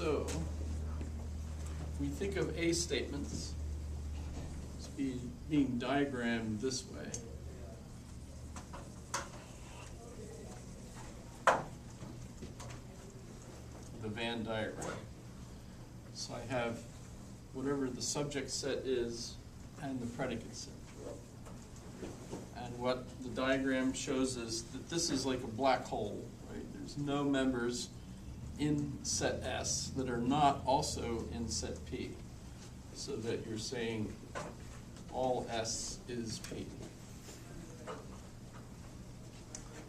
So, we think of A statements as being diagrammed this way. The Venn diagram. So I have whatever the subject set is and the predicate set. And what the diagram shows is that this is like a black hole, right? There's no members in set S that are not also in set P, so that you're saying all S is P.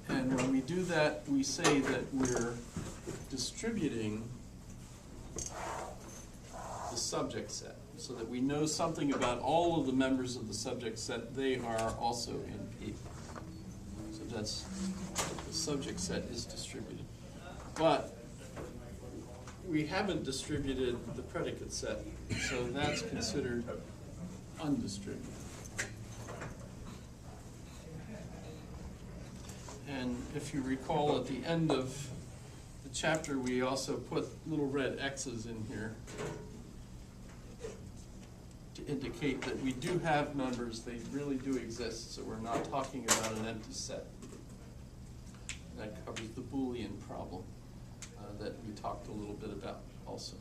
And when we do that, we say that we're distributing the subject set, so that we know something about all of the members of the subject set. They are also in P. So that's, the subject set is distributed. But we haven't distributed the predicate set, so that's considered undistributed. And if you recall, at the end of the chapter, we also put little red X's in here to indicate that we do have members, they really do exist, so we're not talking about an empty set. That covers the Boolean problem that we talked a little bit about also.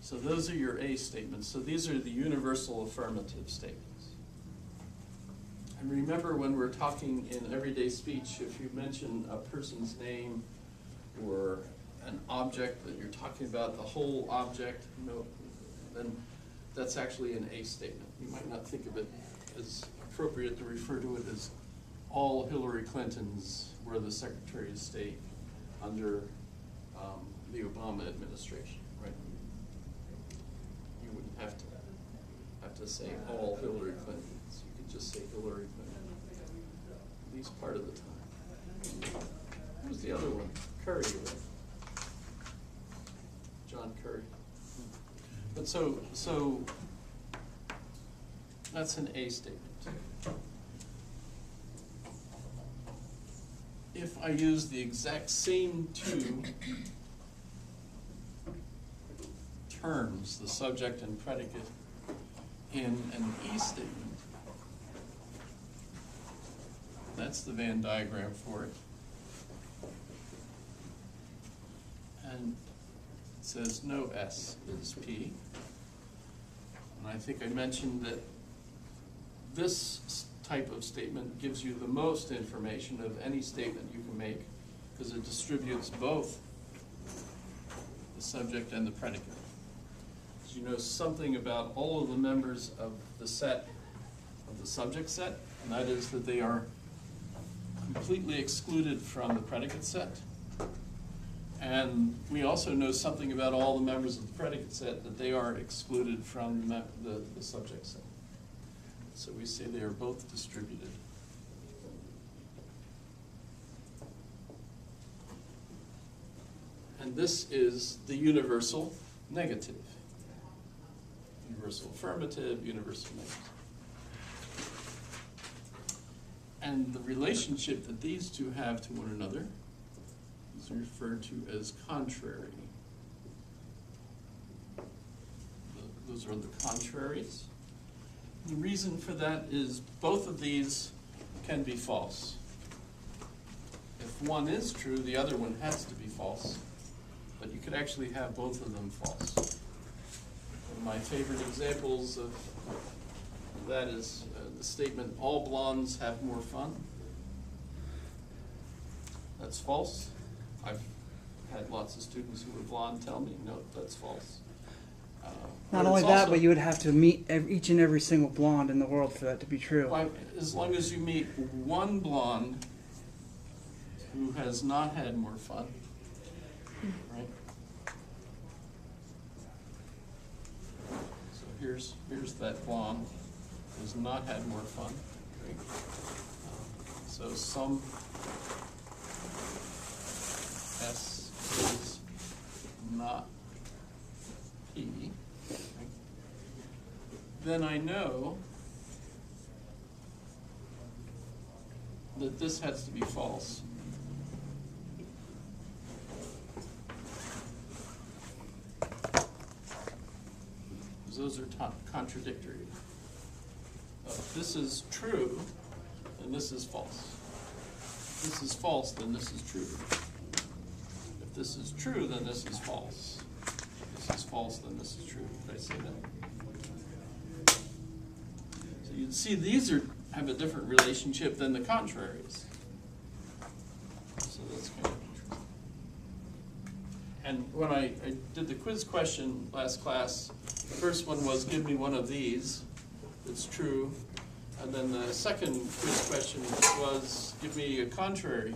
So those are your A statements. So these are the universal affirmative statements. And remember, when we're talking in everyday speech, if you mention a person's name or an object that you're talking about, the whole object, then that's actually an A statement. You might not think of it as appropriate to refer to it as all Hillary Clintons were the Secretary of State under the Obama administration, right? You wouldn't have to say all Hillary Clintons. You could just say Hillary Clinton, at least part of the time. What was the other one? Curry, right? John Curry. But so that's an A statement. If I use the exact same two terms, the subject and predicate, in an E statement, that's the Venn diagram for it. And it says no S is P. And I think I mentioned that this type of statement gives you the most information of any statement you can make, because it distributes both the subject and the predicate. So you know something about all of the members of the set, of the subject set, and that is that they are completely excluded from the predicate set. And we also know something about all the members of the predicate set, that they are excluded from the subject set. So we say they are both distributed. And this is the universal negative. Universal affirmative, universal negative. And the relationship that these two have to one another is referred to as contrary. Those are the contraries. The reason for that is both of these can be false. If one is true, the other one has to be false. But you could actually have both of them false. One of my favorite examples of that is the statement, all blondes have more fun. That's false. I've had lots of students who were blonde tell me, no, that's false. Not only that, but you would have to meet each and every single blonde in the world for that to be true. Well, as long as you meet one blonde who has not had more fun, right? So here's that blonde who has not had more fun. Right? So some S is not P. Then I know that this has to be false. because those are contradictory. If this is true, then this is false. If this is false, then this is true. If this is true, then this is false. If this is false, then this is true. Did I say that? So you can see these have a different relationship than the contraries. So that's kind of interesting. And when I did the quiz question last class, the first one was give me one of these that's true. And then the second quiz question was give me a contrary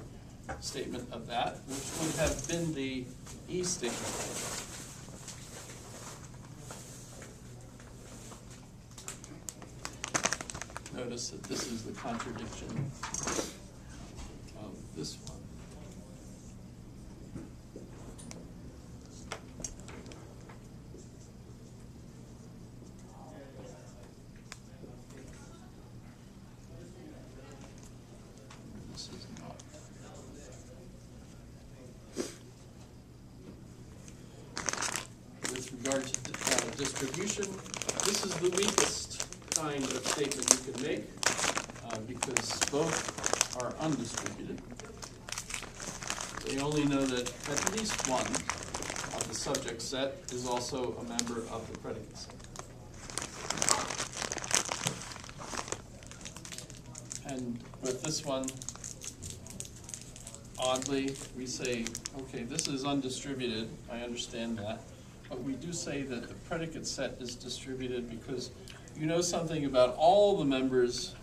statement of that, which would have been the E statement. Notice that this is the contradiction of this one. This is not. With regard to distribution, this is the weakest kind of statement you can make because both are undistributed. They only know that at least one of the subject set is also a member of the predicate set. And with this one, oddly, we say, okay, this is undistributed, I understand that, but we do say that the predicate set is distributed because you know something about all the members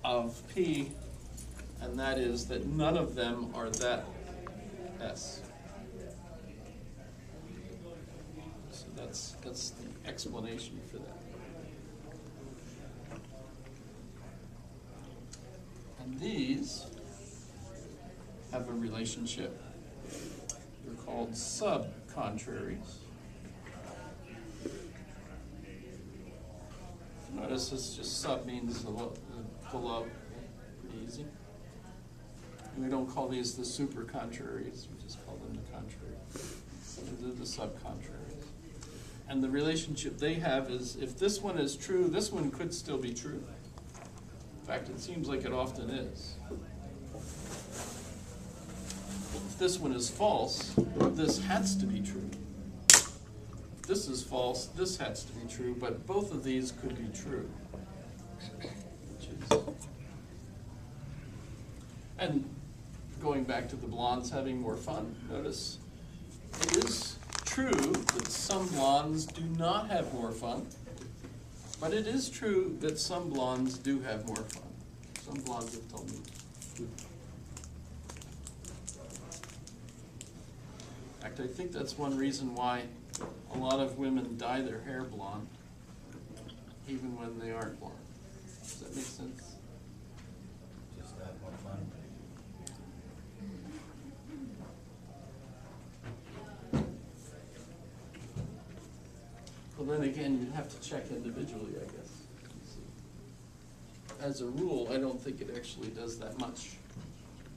of P, and that is that none of them are that S. So that's the explanation for that. And these have a relationship. They're called sub-contraries. Notice this just sub means below. Pretty easy. And we don't call these the super-contraries, we just call them the contraries. These are the sub-contraries. And the relationship they have is if this one is true, this one could still be true. In fact, it seems like it often is. If this one is false, this has to be true. If this is false, this has to be true, but both of these could be true. And going back to the blondes having more fun, notice it is true that some blondes do not have more fun, but it is true that some blondes do have more fun. Some blondes have told me. In fact, I think that's one reason why a lot of women dye their hair blonde, even when they aren't blonde. Does that make sense? Just that more fun. Well, then again, you'd have to check individually, I guess. As a rule, I don't think it actually does that much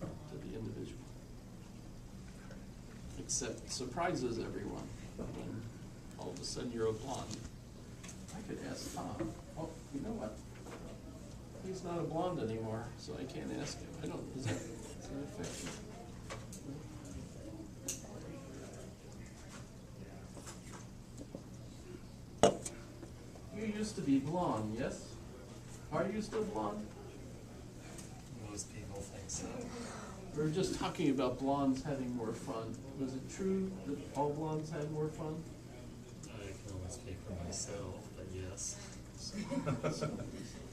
to the individual. Except surprises everyone when all of a sudden you're a blonde. I could ask Tom, oh, you know what? He's not a blonde anymore, so I can't ask him. I don't, is that effective? You used to be blonde, yes? Are you still blonde? Most people think so. We were just talking about blondes having more fun. Was it true that all blondes had more fun? I can only speak for myself, but yes.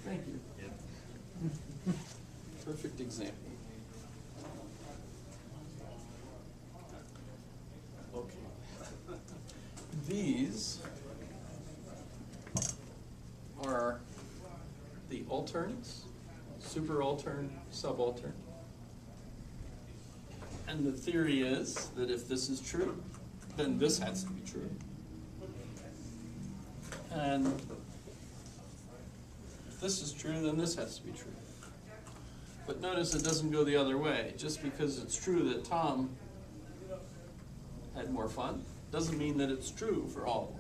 Thank you. Yep. Perfect example. Okay. These are the alterns, superaltern, subaltern. And the theory is that if this is true, then this has to be true. And if this is true, then this has to be true. But notice it doesn't go the other way. Just because it's true that Tom had more fun, doesn't mean that it's true for all.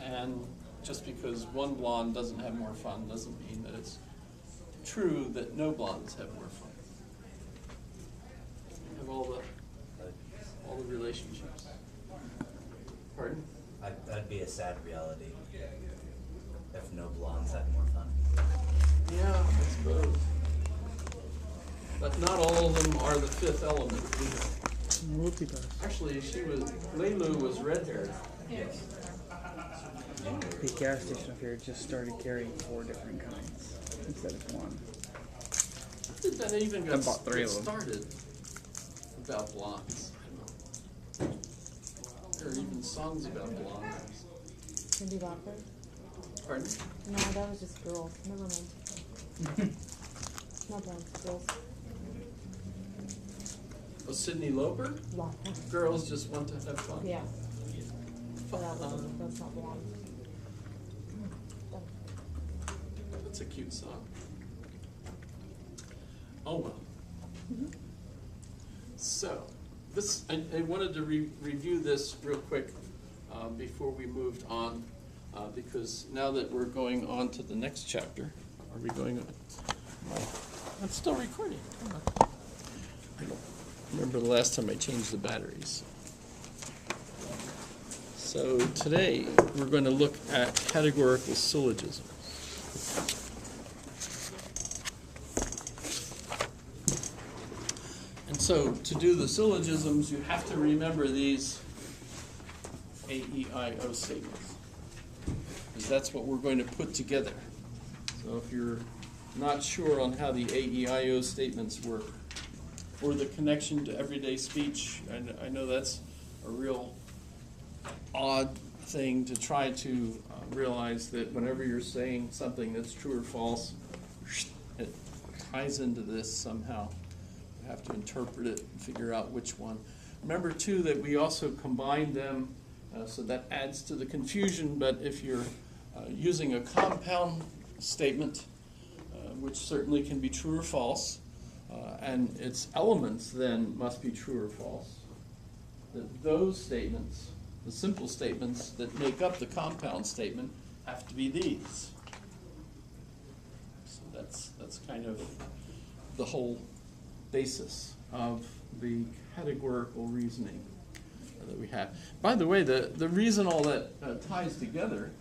And just because one blonde doesn't have more fun doesn't mean that it's true that no blondes have more fun. You have all the relationships. Pardon? That'd be a sad reality if no blondes had more fun. Yeah, I suppose. But not all of them are the fifth element either. Multipass. Actually, Leilu was red-haired. Yes. The gas station up here just started carrying 4 different kinds instead of 1. How did that even I get bought 3 of them. started about blondes? I don't know. There are even songs about blondes. Cindy Lauper? Pardon? No, that was just girls. Never mind. No blondes, girls. Oh, Sydney Lauper? Lauper. Girls just want to have fun. Yeah. Fun. That's not blonde. That's a cute song. Oh well. So, this I wanted to review this real quick before we moved on, because now that we're going on to the next chapter, are we going on? I'm still recording. I don't remember the last time I changed the batteries. So today we're going to look at categorical syllogisms. And so to do the syllogisms, you have to remember these A-E-I-O statements, because that's what we're going to put together. So if you're not sure on how the A-E-I-O statements work, or the connection to everyday speech, I know that's a real odd thing to try to realize that whenever you're saying something that's true or false, it ties into this somehow. You have to interpret it and figure out which one. Remember, too, that we also combine them, so that adds to the confusion, but if you're using a compound statement, which certainly can be true or false, and its elements then must be true or false, that those statements, the simple statements that make up the compound statement, have to be these. So that's kind of the whole basis of the categorical reasoning that we have. By the way, the reason all that ties together,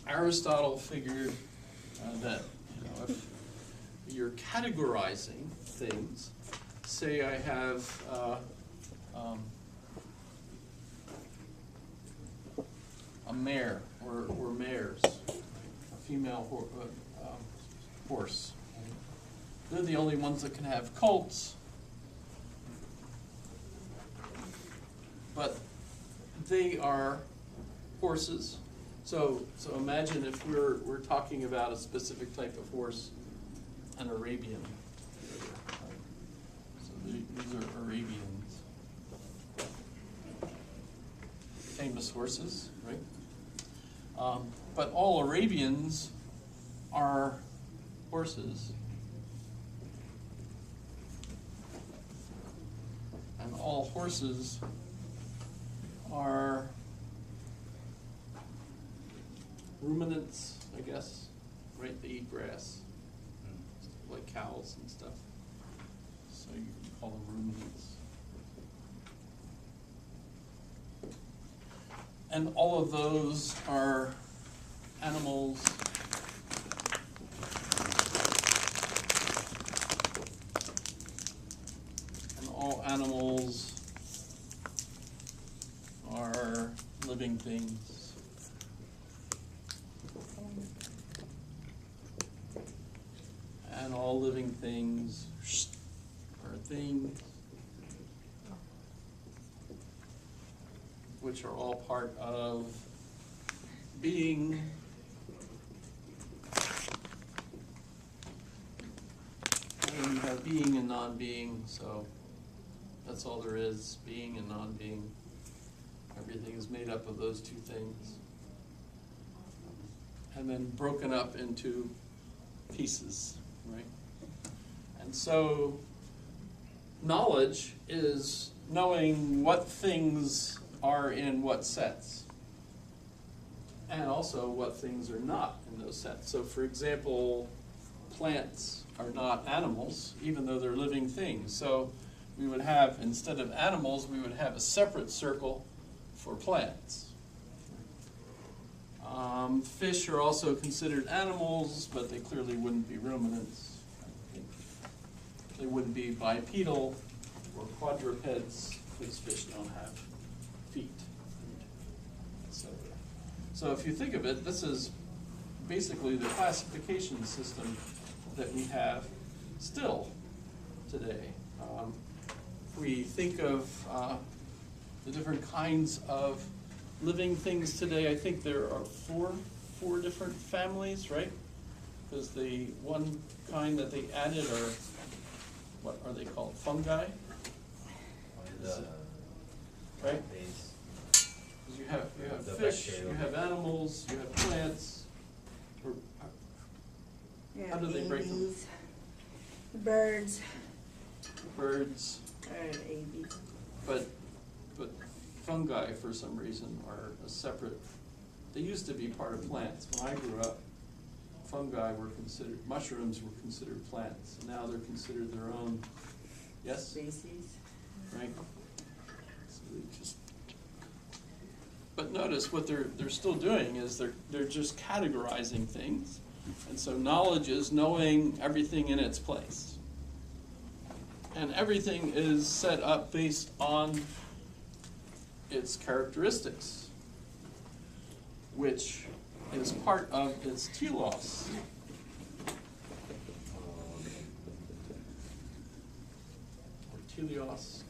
Aristotle figured that if you're categorizing things, say I have a mare or mares, a female horse. They're the only ones that can have colts, but they are horses. So imagine if we're talking about a specific type of horse, an Arabian. So these are Arabians. Famous horses, right? But all Arabians are horses. And all horses are ruminants, I guess, right? They eat grass, like cows and stuff. So you can call them ruminants. And all of those are animals and all animals are living things. And all living things are things which are all part of being. And you have being and non-being, so that's all there is, being and non-being. Everything is made up of those two things. And then broken up into pieces, right? And so knowledge is knowing what things are in what sets, and also what things are not in those sets. So for example, plants are not animals, even though they're living things. So we would have, instead of animals, we would have a separate circle for plants. Fish are also considered animals, but they clearly wouldn't be ruminants. They wouldn't be bipedal or quadrupeds, because fish don't have feet. So if you think of it, this is basically the classification system that we have still today. If we think of the different kinds of living things today, I think there are four different families, right? Because the one kind that they added are, what are they called? Fungi? Right? You have The fish, bacterial. you have animals, you have plants. Yeah, How do they break them? babies, birds, Birds, babies. but fungi for some reason are a separate. They used to be part of plants. When I grew up, fungi were considered, mushrooms were considered plants. Now they're considered their own. Yes, Species. right. So they just. But notice what they're still doing is they're just categorizing things, and so knowledge is knowing everything in its place, and everything is set up based on its characteristics, which is part of its telos. Or telos.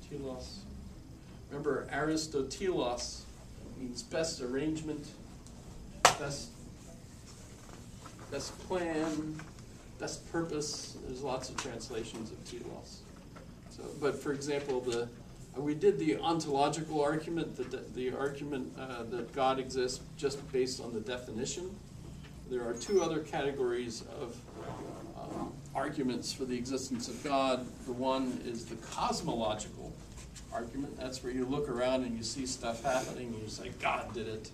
Remember, Aristotelos means best arrangement, best plan, best purpose. There's lots of translations of telos. So, but for example, we did the ontological argument, the argument that God exists just based on the definition. There are two other categories of arguments for the existence of God. The one is the cosmological argument. That's where you look around and you see stuff happening and you say, God did it,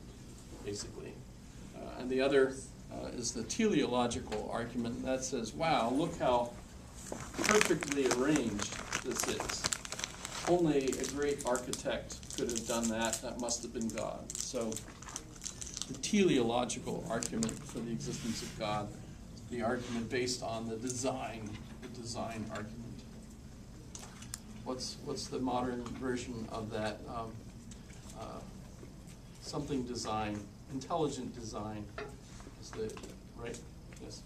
basically. And the other is the teleological argument. And that says, wow, look how perfectly arranged this is. Only a great architect could have done that. That must have been God. So the teleological argument for the existence of God, the argument based on the design argument. What's the modern version of that? Something design, intelligent design is the, right? Yes.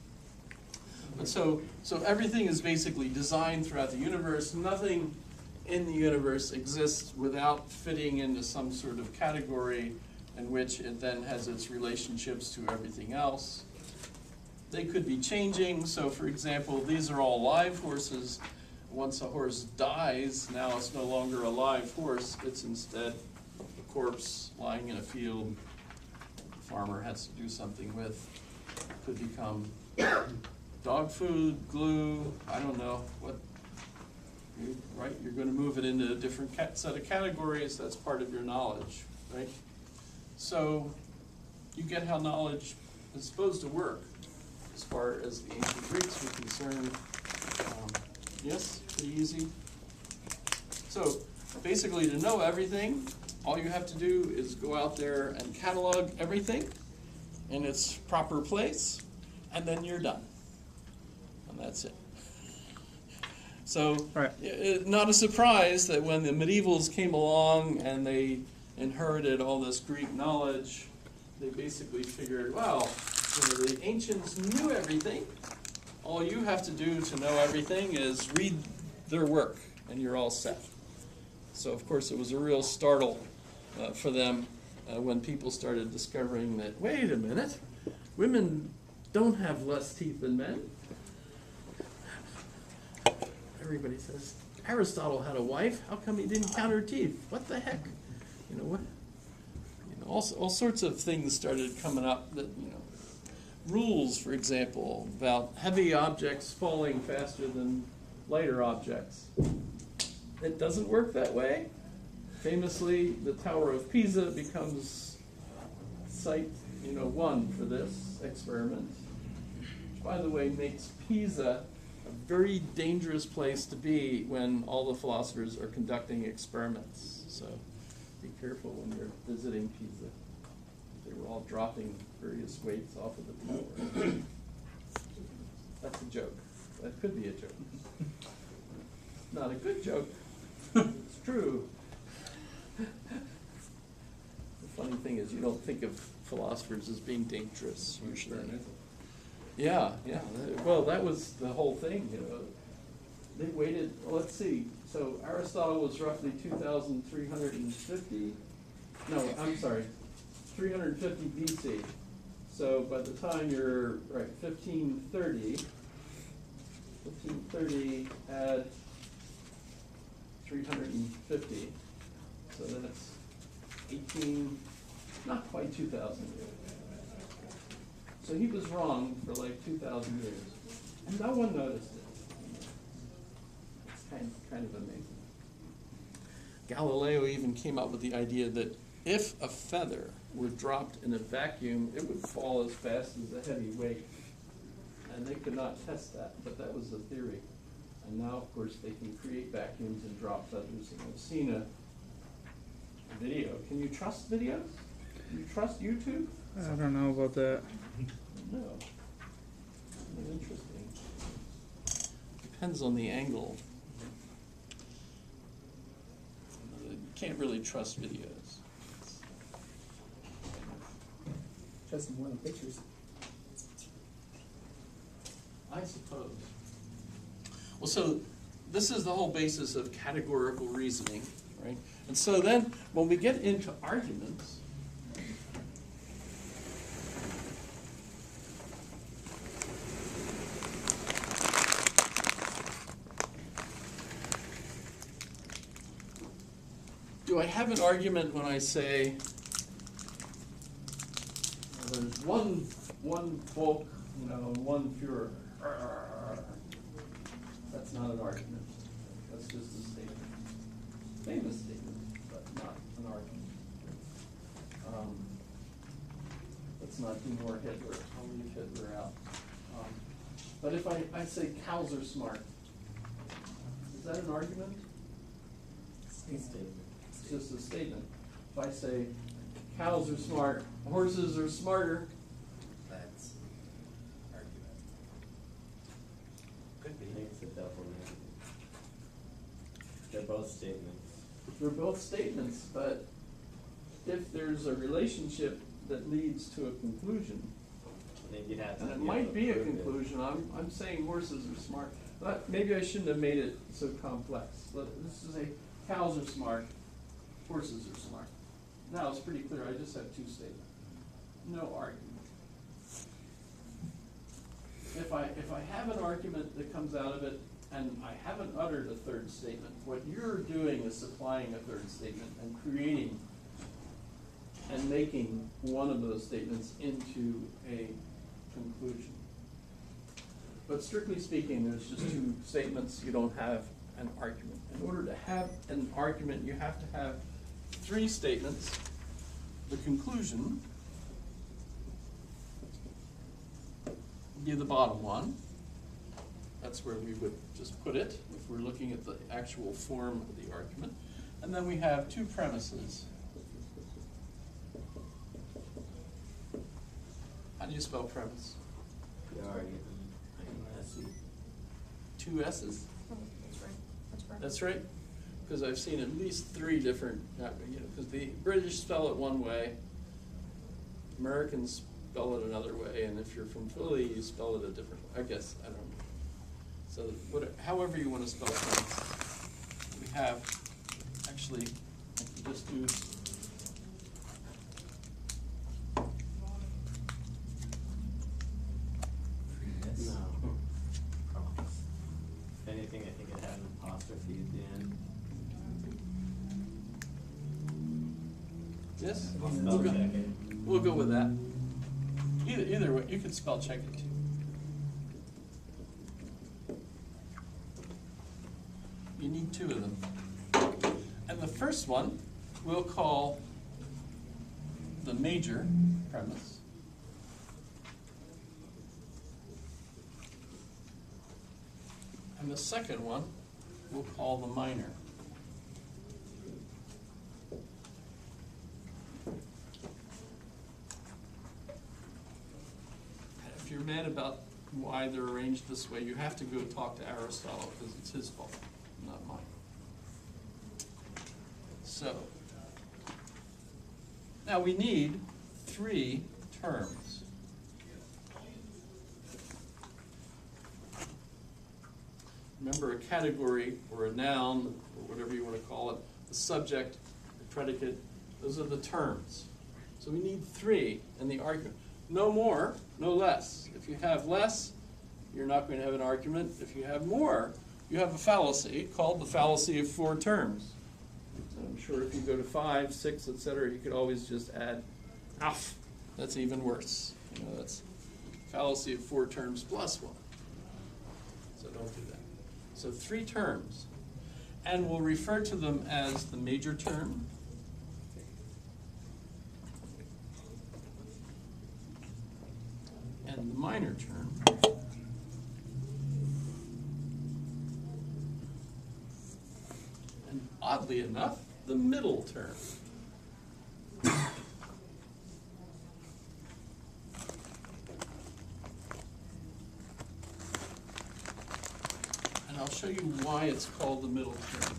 But so everything is basically designed throughout the universe. Nothing in the universe exists without fitting into some sort of category in which it then has its relationships to everything else. They could be changing. So for example, these are all live horses. Once a horse dies, now it's no longer a live horse. It's instead a corpse lying in a field the farmer has to do something with. Could become dog food, glue, I don't know what. Right, you're going to move it into a different set of categories. That's part of your knowledge, right? So you get how knowledge is supposed to work as far as the ancient Greeks were concerned. Yes, pretty easy. So basically, to know everything, all you have to do is go out there and catalog everything in its proper place, and then you're done. And that's it. So, Right. Not a surprise that when the medievals came along and they inherited all this Greek knowledge, they basically figured, well, the ancients knew everything. All you have to do to know everything is read their work, and you're all set. So, of course, it was a real startle for them when people started discovering that, wait a minute, women don't have less teeth than men. Everybody says, Aristotle had a wife. How come he didn't count her teeth? What the heck? You know what? You know, all sorts of things started coming up that, you know, rules, for example, about heavy objects falling faster than lighter objects. it doesn't work that way. Famously, the Tower of Pisa becomes site, 1 for this experiment. Which, by the way, makes Pisa a very dangerous place to be when all the philosophers are conducting experiments. So be careful when you're visiting Pisa. They were all dropping various weights off of the tower. That's a joke. That could be a joke. Not a good joke. It's true. The funny thing is, you don't think of philosophers as being dangerous usually. Yeah. Well, that was the whole thing. They waited. Well, let's see. So Aristotle was roughly 2,350. No, I'm sorry, 350 BC. So by the time you're right, 1530, add 350. So that's 18, not quite 2,000 years. So he was wrong for like 2,000 years, and no one noticed it. It's kind of amazing. Galileo even came up with the idea that if a feather were dropped in a vacuum, it would fall as fast as a heavy weight. And they could not test that, but that was the theory. And now, of course, they can create vacuums and drop feathers. And I've seen a video. Can you trust videos? Can you trust YouTube? I don't know about that. No. Interesting. Depends on the angle. You can't really trust videos. Trust more than pictures. I suppose. Well, so this is the whole basis of categorical reasoning, right? And so then when we get into arguments, do I have an argument when I say there's one bulk, one Führer? That's not an argument. That's just a statement. Famous statement, but not an argument. Let's not do more Hitler. I'll leave Hitler out. But if I say cows are smart, is that an argument? It's just a statement. If I say cows are smart, horses are smarter, That's argument. Could be. I think it's a double negative. They're both statements. they're both statements, but if there's a relationship that leads to a conclusion, I think you'd have to. and it be able might to be a prove it. conclusion, I'm saying horses are smart, but maybe I shouldn't have made it so complex. Let's just say cows are smart, horses are smart. Now it's pretty clear, I just have two statements. No argument. If I have an argument that comes out of it, and I haven't uttered a third statement, what you're doing is supplying a third statement and creating and making one of those statements into a conclusion. But strictly speaking, there's just two statements, you don't have an argument. In order to have an argument, you have to have three statements. The conclusion would be the bottom one. That's where we would just put it if we're looking at the actual form of the argument. And then we have two premises. How do you spell premise? Two S's? Oh, that's right. That's right. That's right, because I've seen at least three different, because the British spell it one way, Americans spell it another way, and if you're from Philly, you spell it a different way. I guess, I don't know. So however you want to spell things, we have, actually, I can just do No. Promise. If anything, I think it had an apostrophe at the end. this. I'll We'll spell go, check it. we'll go with that. Either way, you could spell check it too. You need two of them. And the first one we'll call the major premise. And the second one we'll call the minor. If you're mad about why they're arranged this way, you have to go talk to Aristotle, because it's his fault, not mine. So, now we need 3 terms. Remember, a category or a noun, or whatever you want to call it, the subject, the predicate, those are the terms. So we need 3 in the argument. No more, no less. If you have less, you're not going to have an argument. If you have more, you have a fallacy called the fallacy of 4 terms. And I'm sure if you go to 5, 6, etc., you could always just add "af." That's even worse. You know, that's fallacy of 4 terms plus 1. So don't do that. So 3 terms. And we'll refer to them as the major term, and the minor term, and oddly enough, the middle term. And I'll show you why it's called the middle term.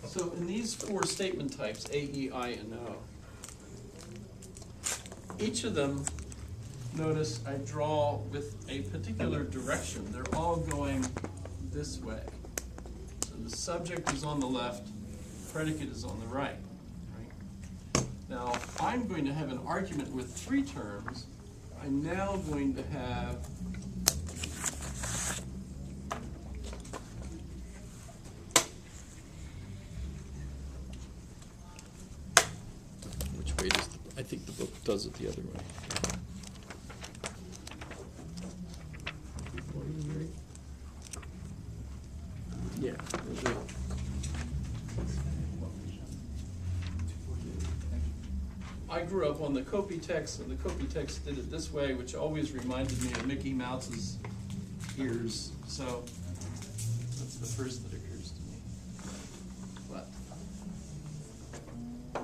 So in these 4 statement types, A, E, I, and O, each of them, notice I draw with a particular direction. They're all going this way. So the subject is on the left, predicate is on the right. Now, if I'm going to have an argument with 3 terms, I'm now going to have which way does I think the book does it the other way. Yeah. I grew up on the Copy text, and the Copy text did it this way, which always reminded me of Mickey Mouse's ears. So that's the first that occurs to me. But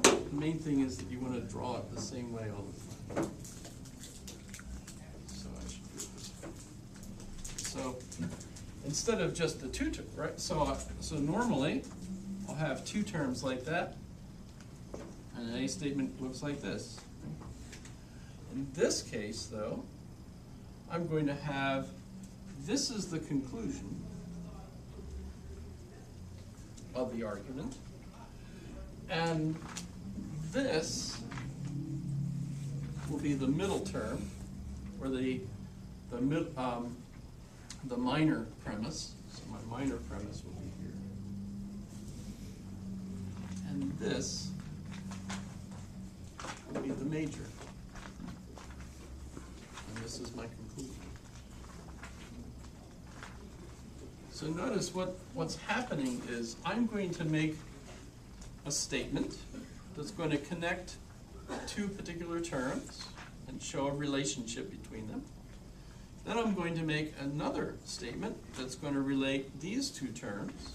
the main thing is that you want to draw it the same way all the time. So I should do it this way. So instead of just the 2 terms, right? So normally I'll have 2 terms like that. And an A statement looks like this. In this case, though, I'm going to have, this is the conclusion of the argument, and this will be the middle term, or the minor premise. So my minor premise will be here. And this will be the major. And this is my conclusion. So notice what's happening is I'm going to make a statement that's going to connect 2 particular terms and show a relationship between them. Then I'm going to make another statement that's going to relate these 2 terms.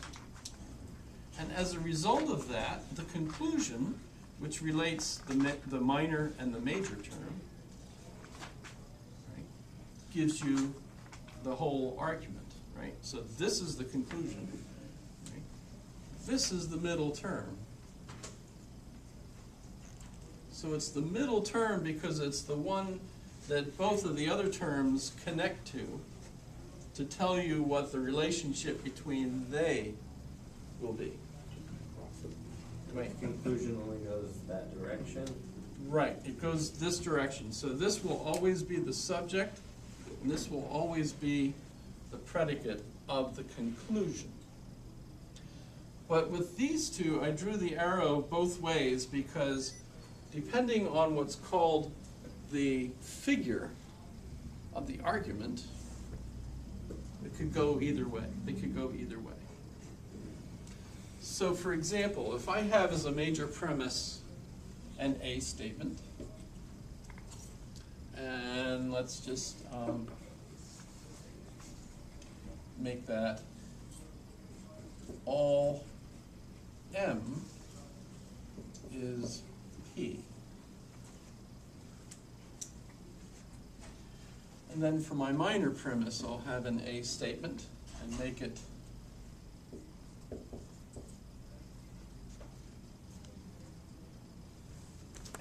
And as a result of that, the conclusion, which relates the minor and the major term, right, gives you the whole argument, right? So this is the conclusion, right? This is the middle term. So it's the middle term because it's the one that both of the other terms connect to tell you what the relationship between they will be. Right. Conclusion only goes that direction. Right, it goes this direction. So this will always be the subject, and this will always be the predicate of the conclusion. But with these 2, I drew the arrow both ways because depending on what's called the figure of the argument, It could go either way. They could go either way. So for example, if I have as a major premise an A statement, and let's just make that all M is P. And then for my minor premise, I'll have an A statement and make it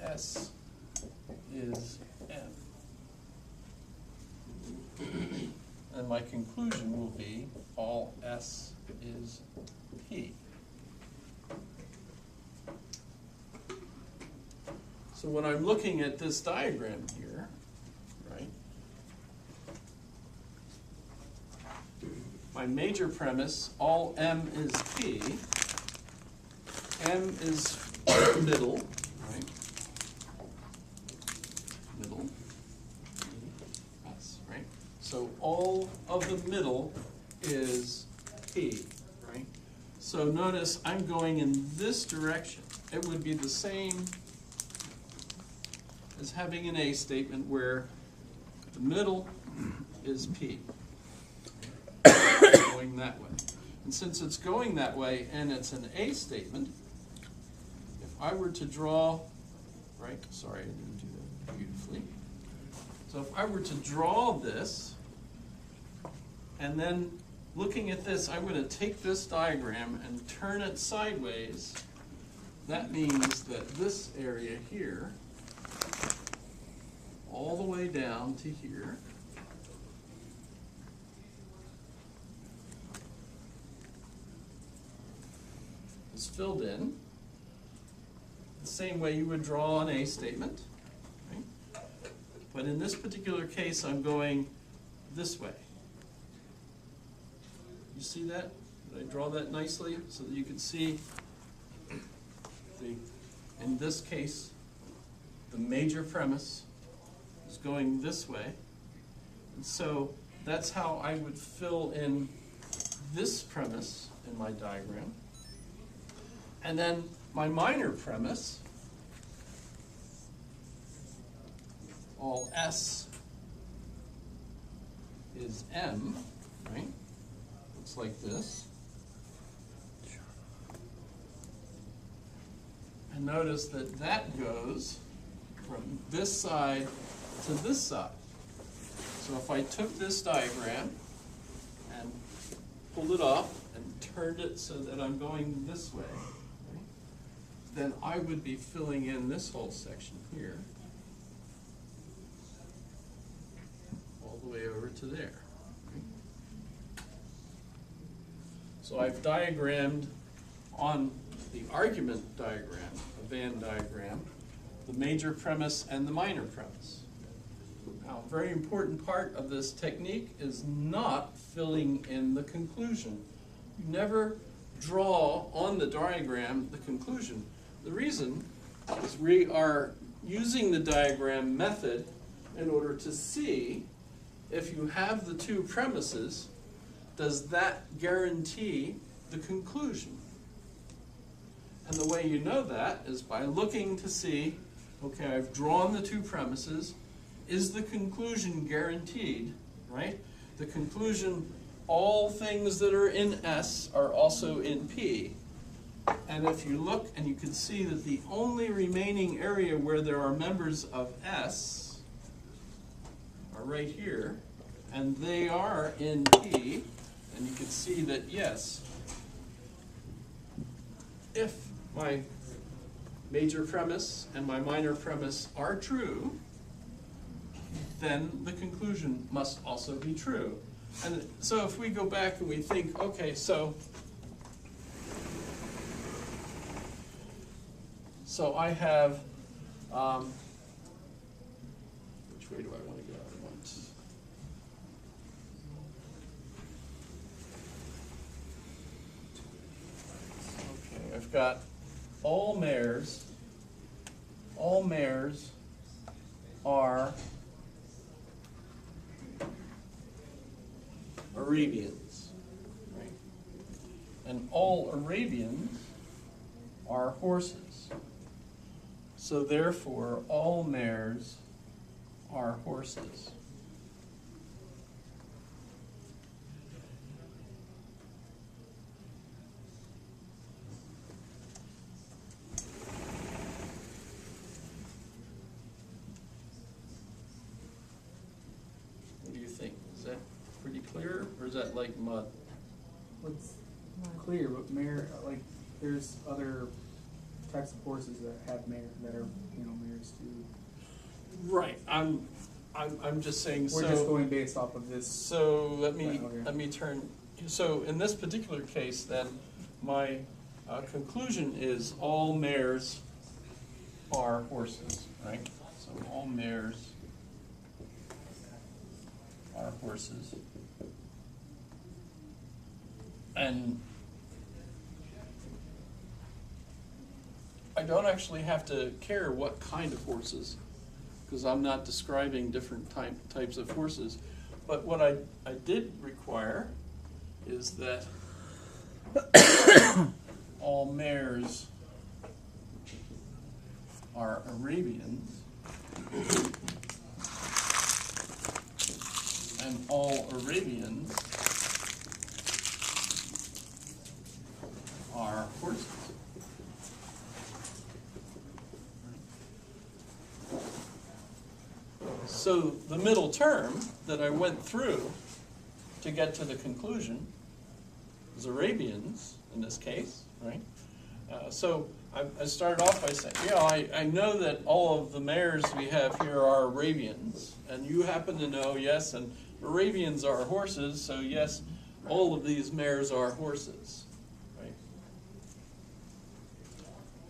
S is M. And my conclusion will be all S is P. So when I'm looking at this diagram here, right, my major premise, all M is P, M is middle, right, middle, S, right? So all of the middle is P, right? So notice I'm going in this direction. It would be the same as having an A statement where the middle is P, going that way. And since it's going that way and it's an A statement, if I were to draw, right, sorry, I didn't do that beautifully. So if I were to draw this, and then looking at this, I'm going to take this diagram and turn it sideways. That means that this area here, all the way down to here, is filled in the same way you would draw an A statement, right? But in this particular case, I'm going this way. You see that? Did I draw that nicely so that you can see in this case, the major premise is going this way. And so that's how I would fill in this premise in my diagram. And then my minor premise, all S is M, right? Looks like this. And notice that that goes from this side to this side. So if I took this diagram and pulled it off and turned it so that I'm going this way, right, then I would be filling in this whole section here, all the way over to there. Right? So I've diagrammed on the argument diagram, a Venn diagram, the major premise and the minor premise. Now, a very important part of this technique is not filling in the conclusion. You never draw on the diagram the conclusion. The reason is we are using the diagram method in order to see if you have the two premises, does that guarantee the conclusion? And the way you know that is by looking to see, okay, I've drawn the two premises. Is the conclusion guaranteed, right? The conclusion, all things that are in S are also in P. And if you look and you can see that the only remaining area where there are members of S are right here, and they are in P, and you can see that yes, if my major premise and my minor premise are true, then the conclusion must also be true. And so if we go back and we think, okay, so I have, which way do I want to go? Okay, I've got all mares are Arabians, right? And all Arabians are horses. So therefore, all mares are horses. What do you think? Is that pretty clear, or is that like mud? What's clear, but mare, like, there's other types of horses that have mare, that are, you know, mares too. Right. I'm just saying. We're just going based off of this. So let me Right, okay. let me turn. So in this particular case, then, my conclusion is all mares are horses, right? So all mares are horses, and I don't actually have to care what kind of horses, because I'm not describing different types of horses. But what I did require is that all mares are Arabians, and all Arabians are horses. So the middle term that I went through to get to the conclusion is Arabians in this case, right? So I started off by saying, I know that all of the mares we have here are Arabians, and you happen to know, yes, and Arabians are horses, so yes, all of these mares are horses, right?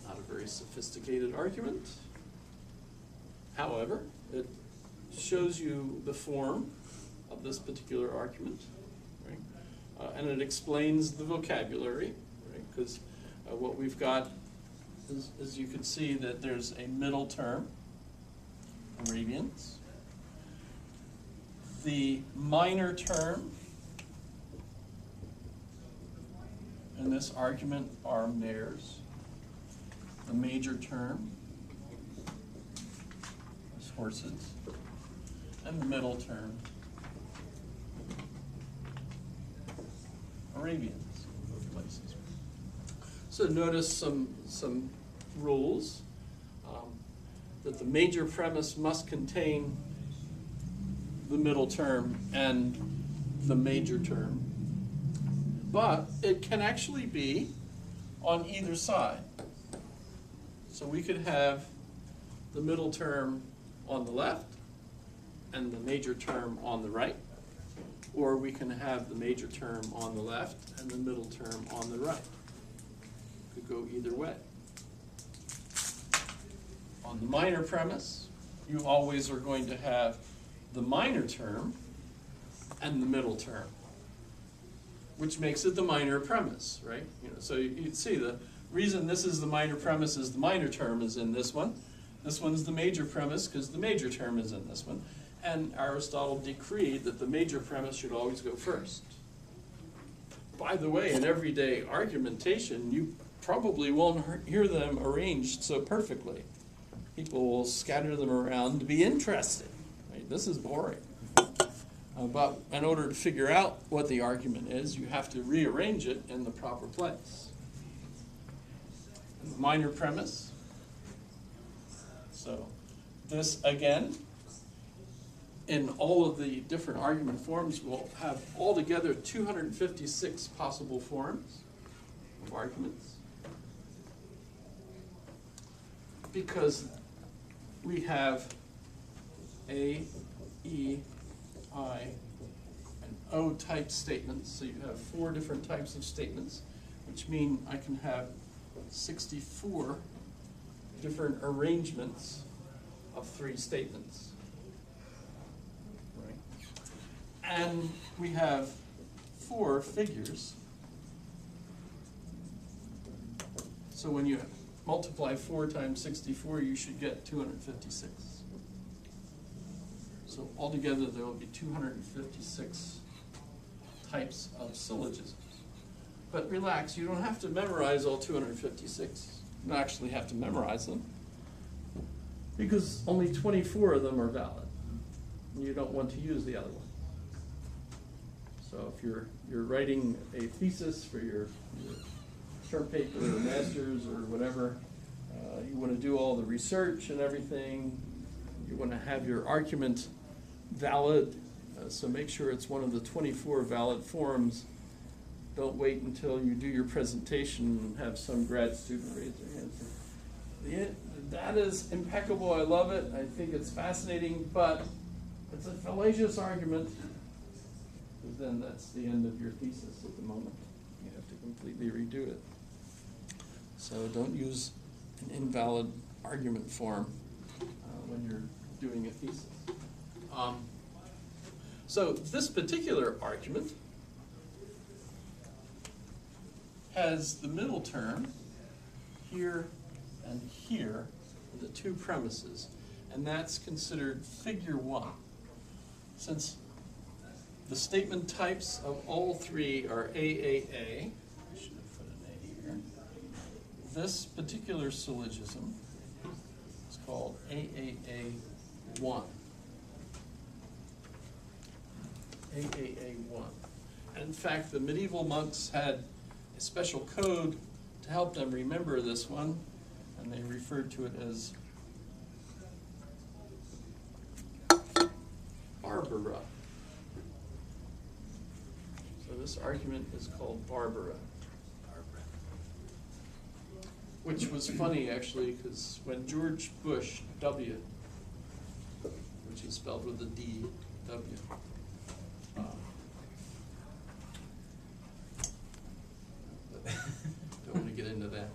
Not a very sophisticated argument. However, it shows you the form of this particular argument, right? And it explains the vocabulary, right? Because what we've got is you can see that there's a middle term, Arabians. The minor term in this argument are mares. The major term is horses. And the middle term, Arabians, in both places. So notice some rules. That the major premise must contain the middle term and the major term. But it can actually be on either side. So we could have the middle term on the left and the major term on the right, or we can have the major term on the left and the middle term on the right. Could go either way. On the minor premise, you always are going to have the minor term and the middle term, which makes it the minor premise, right? So you see the reason this is the minor premise is the minor term is in this one. This one's the major premise because the major term is in this one. And Aristotle decreed that the major premise should always go first. By the way, in everyday argumentation, you probably won't hear them arranged so perfectly. People will scatter them around to be interested. Right? This is boring. But in order to figure out what the argument is, you have to rearrange it in the proper place. And the minor premise. So this, again, in all of the different argument forms, we'll have altogether 256 possible forms of arguments. Because we have A, E, I, and O type statements. So you have 4 different types of statements, which mean I can have 64 different arrangements of 3 statements. And we have 4 figures. So when you multiply 4 times 64, you should get 256. So altogether, there will be 256 types of syllogisms. But relax, you don't have to memorize all 256. You don't actually have to memorize them, because only 24 of them are valid. And you don't want to use the other one. So if you're writing a thesis for your term paper or master's or whatever, you want to do all the research and everything. You want to have your argument valid, so make sure it's one of the 24 valid forms. Don't wait until you do your presentation and have some grad student raise their hand. That is impeccable. I love it. I think it's fascinating, but it's a fallacious argument, because then that's the end of your thesis at the moment. You have to completely redo it. So don't use an invalid argument form when you're doing a thesis. So this particular argument has the middle term here and here, the two premises, and that's considered figure 1. Since the statement types of all three are AAA, I should have put an A here, this particular syllogism is called AAA1. AAA1. And in fact, the medieval monks had a special code to help them remember this one, and they referred to it as Barbara. So this argument is called Barbara. Which was funny, actually, because when George Bush, W, which is spelled with a D, W, don't want to get into that.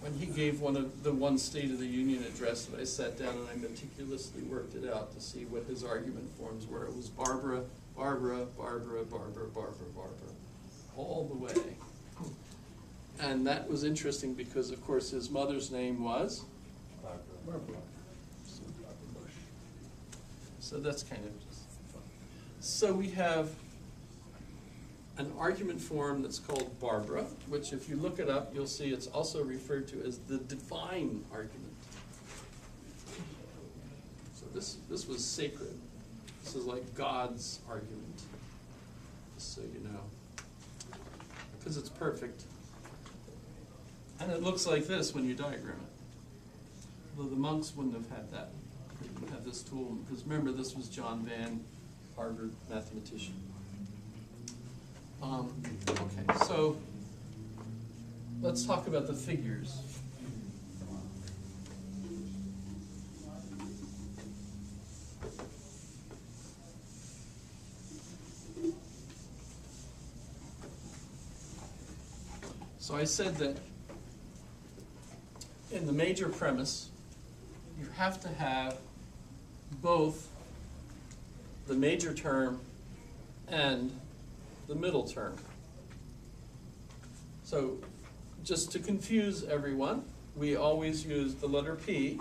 When he gave one State of the Union address, that I sat down and I meticulously worked it out to see what his argument forms were. It was Barbara, Barbara, Barbara, Barbara, Barbara, Barbara, all the way. And that was interesting because, of course, his mother's name was Barbara. So that's kind of just fun. So we have an argument form that's called Barbara, which if you look it up, you'll see it's also referred to as the divine argument. So this was sacred. This is like God's argument, just so you know, because it's perfect. And it looks like this when you diagram it. Although the monks wouldn't have had that. They didn't have this tool, because remember, this was John Vann, Harvard mathematician. Okay, so let's talk about the figures. So I said that in the major premise, you have to have both the major term and the middle term. So just to confuse everyone, we always use the letter P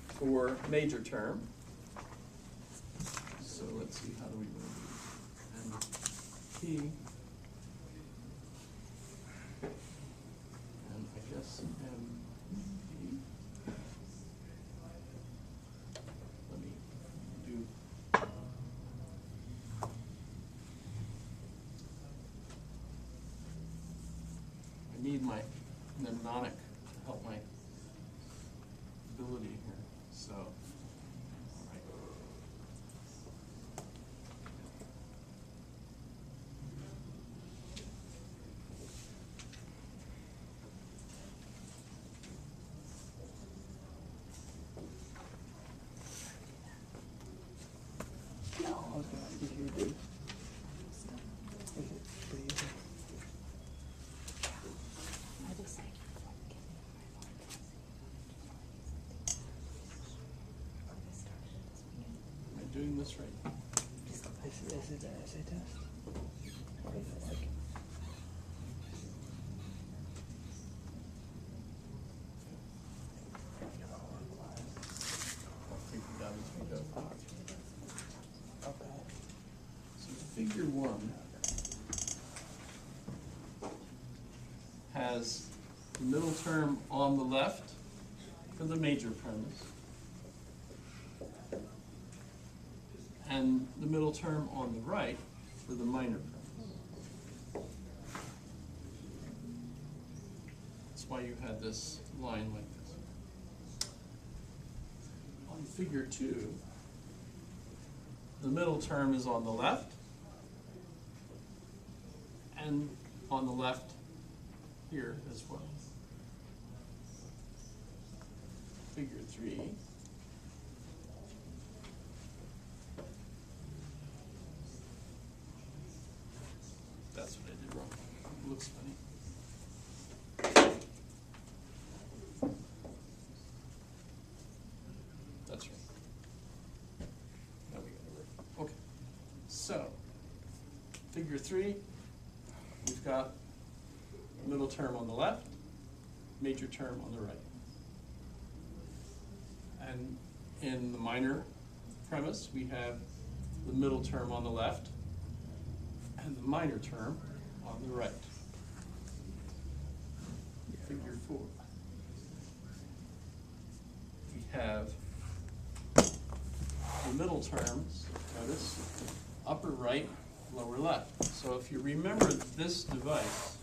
for major term. So let's see, how do we move? And P. And I guess M, P. Let me do. I need my mnemonic to help my ability here. So, all right. Oh, okay, I think you do. Is it pretty easy? Am I doing this right? Is it an essay test? What is it like? figure 1 has the middle term on the left for the major premise, and the middle term on the right for the minor premise. That's why you had this line like this. On figure 2, the middle term is on the left, and on the left here as well. Figure 3. That's what I did wrong. It looks funny. That's right. Now we got it right. Okay. So, figure 3, we've got middle term on the left, major term on the right. And in the minor premise, we have the middle term on the left and the minor term on the right. Figure 4. We have the middle terms, notice, upper right, lower left. So if you remember this device,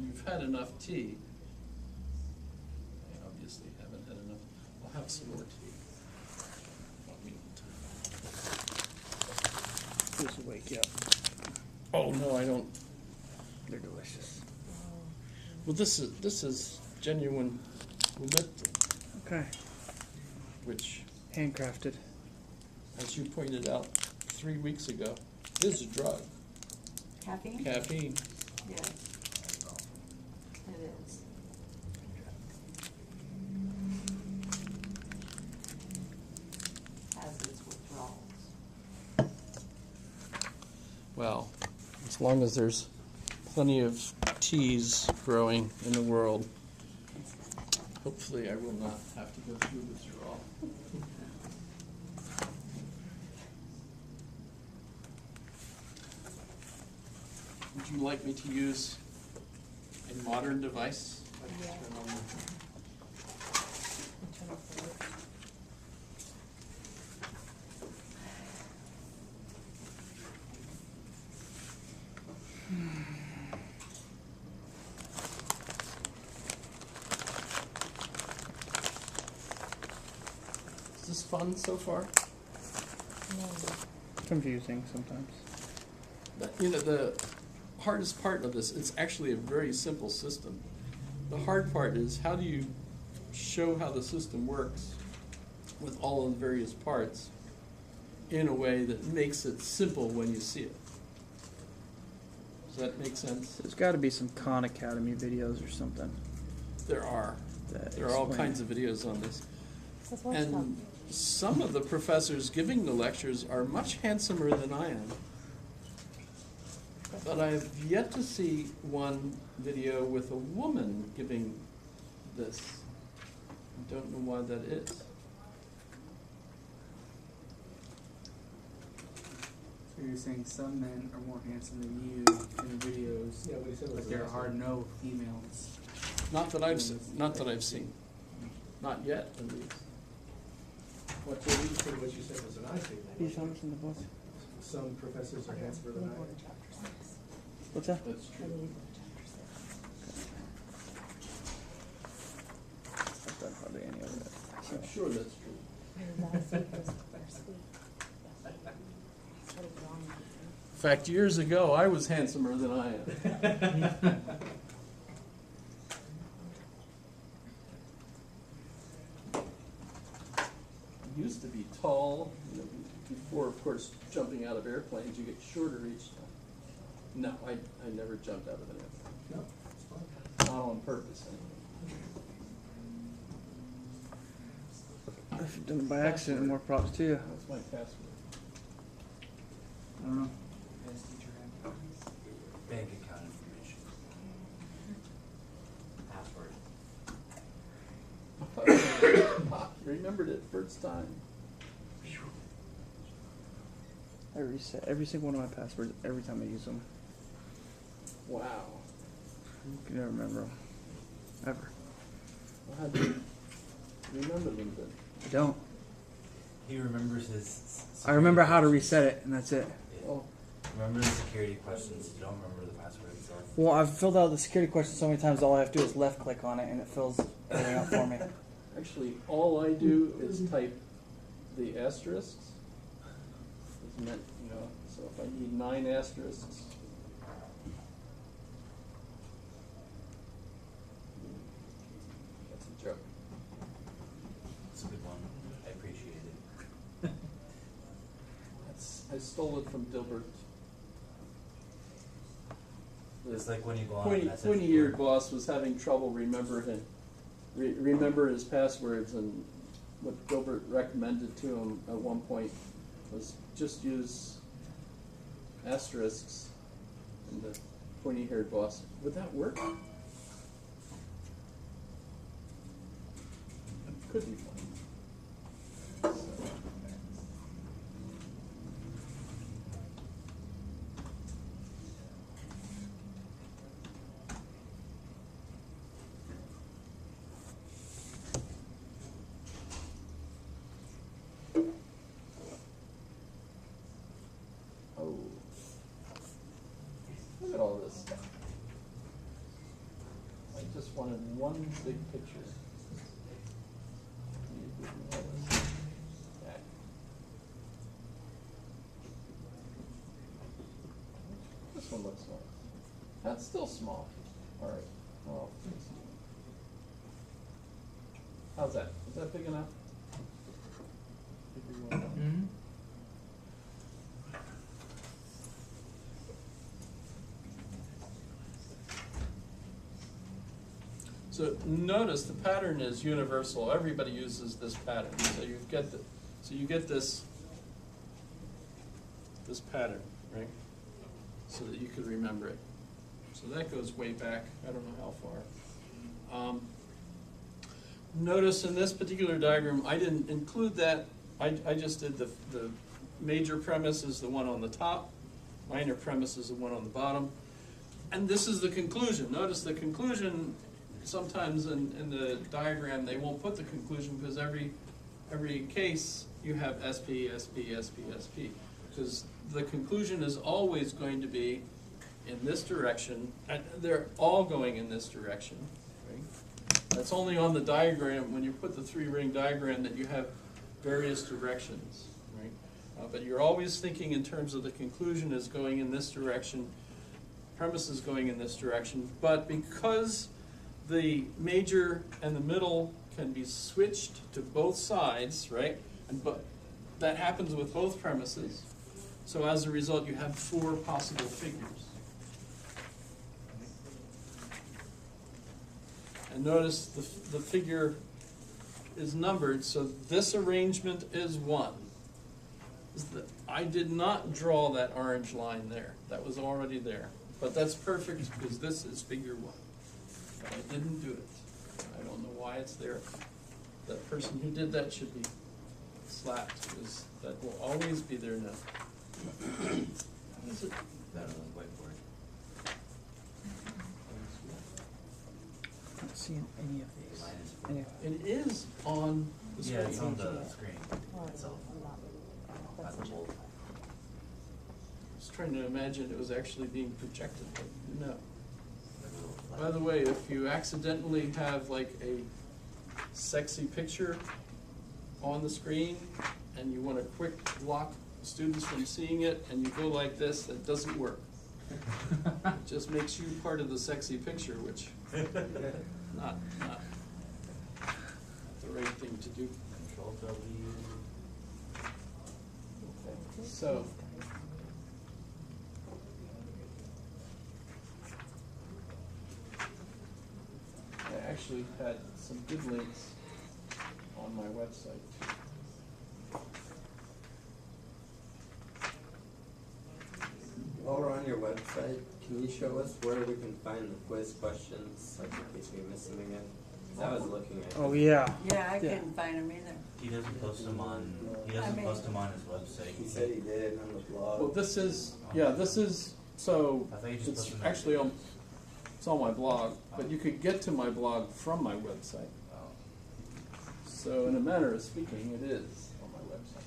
you've had enough tea. I obviously haven't had enough. I'll have some more tea. Want me to- This will wake you up. Oh no, I don't. They're delicious. Well, this is genuine Lipton, Okay. which, Handcrafted. as you pointed out 3 weeks ago, is a drug. Caffeine? Caffeine. Yes. It is. Has its withdrawals. Well, as long as there's plenty of teas growing in the world, hopefully I will not have to go through withdrawal. Would you like me to use a modern device? I can Yeah. turn on the- Turn off the light. Is this fun so far? No. Confusing sometimes. You know, the hardest part of this, it's actually a very simple system. The hard part is how do you show how the system works with all of the various parts in a way that makes it simple when you see it. Does that make sense? There's got to be some Khan Academy videos or something. There are. That There are all explain kinds of videos on this. Let's watch And them. some of the professors giving the lectures are much handsomer than I am. But I have yet to see one video with a woman giving this. I don't know why that is. So you're saying some men are more handsome than you in the videos, Yeah, what he said was but there awesome. are no females. Not that I've seen. Not that I've seen. Not yet, at least. What you said, what you said was an eye thing. You found this in the book? Some professors are handsomer than I am. What's that? That's true. I've done hardly any of it. I'm So. sure that's true. In fact, years ago, I was handsomer than I am. I used to be tall, you know, before, of course, jumping out of airplanes, you get shorter each time. No, I never jumped out of an airplane. No, it's fine. Not on purpose, anyway. If you've done it by accident, more props to you. That's my password. I don't know. As teacher had. Bank account information. Password. You remembered it first time. I reset every single one of my passwords every time I use them. Wow. I can never remember them. Ever. Well, how do you remember them then? I don't. He remembers his. I remember how to security reset it, and that's it. questions. Oh, Remember the security questions. You don't remember the password itself. Well, I've filled out the security question so many times, all I have to do is left click on it, and it fills everything out for me. actually, all I do is type the asterisks. It's meant, you know, so if I need 9 asterisks. That's a joke. It's a good one. I appreciate it. I stole it from Dilbert. It's like when you go on a message Pointy-eared board. boss was having trouble remember his passwords, and what Dilbert recommended to him at one point was just use asterisks. And the pointy-haired boss, would that work? Could be fun. So. Oh. Look at all this stuff. I just wanted one big picture. Yeah. This one looks small. That's still small. All right. Oh, how's that? Is that big enough? Bigger you want? Mm-hmm. So notice the pattern is universal. Everybody uses this pattern. So you get this pattern, right? So that you could remember it. So that goes way back. I don't know how far. Notice in this particular diagram, I didn't include that. I just did the major premise is the one on the top, minor premise is the one on the bottom, and this is the conclusion. Notice the conclusion. Sometimes in the diagram they won't put the conclusion because every case you have SP, SP, SP, SP. Because the conclusion is always going to be in this direction, and they're all going in this direction. Right? That's only on the diagram, when you put the 3-ring diagram, that you have various directions. Right? But you're always thinking in terms of the conclusion is going in this direction, premise is going in this direction, but because the major and the middle can be switched to both sides, right? But that happens with both premises. So as a result, you have 4 possible figures. And notice the figure is numbered, so this arrangement is 1. I did not draw that orange line there. That was already there. But that's perfect because this is figure 1. But I didn't do it. I don't know why it's there. That person who did that should be slapped, because that will always be there now. What is it? That on the whiteboard. I'm not seeing any of these. Mine is Any of It is on the screen. Yeah, it's on the screen Well, itself. that's Not the whole. I was trying to imagine it was actually being projected, but no. the little flag. By the way, if you accidentally have like a sexy picture on the screen and you want to quick block students from seeing it and you go like this, that doesn't work. It just makes you part of the sexy picture, which not the right thing to do. Control W. Okay. So I actually had some good links on my website. While we're on your website, can you show us where we can find the quiz questions, like in case we miss them again? I was looking at. Oh yeah. Yeah, I Yeah. couldn't find them either. He doesn't post them on, he I doesn't mean- post them on his website. He said he did on the blog. Well, this is, yeah, this is, so, I thought you just it's put them in. actually on, it's on my blog, but you could get to my blog from my website. Oh. So in a manner of speaking, it is on my website.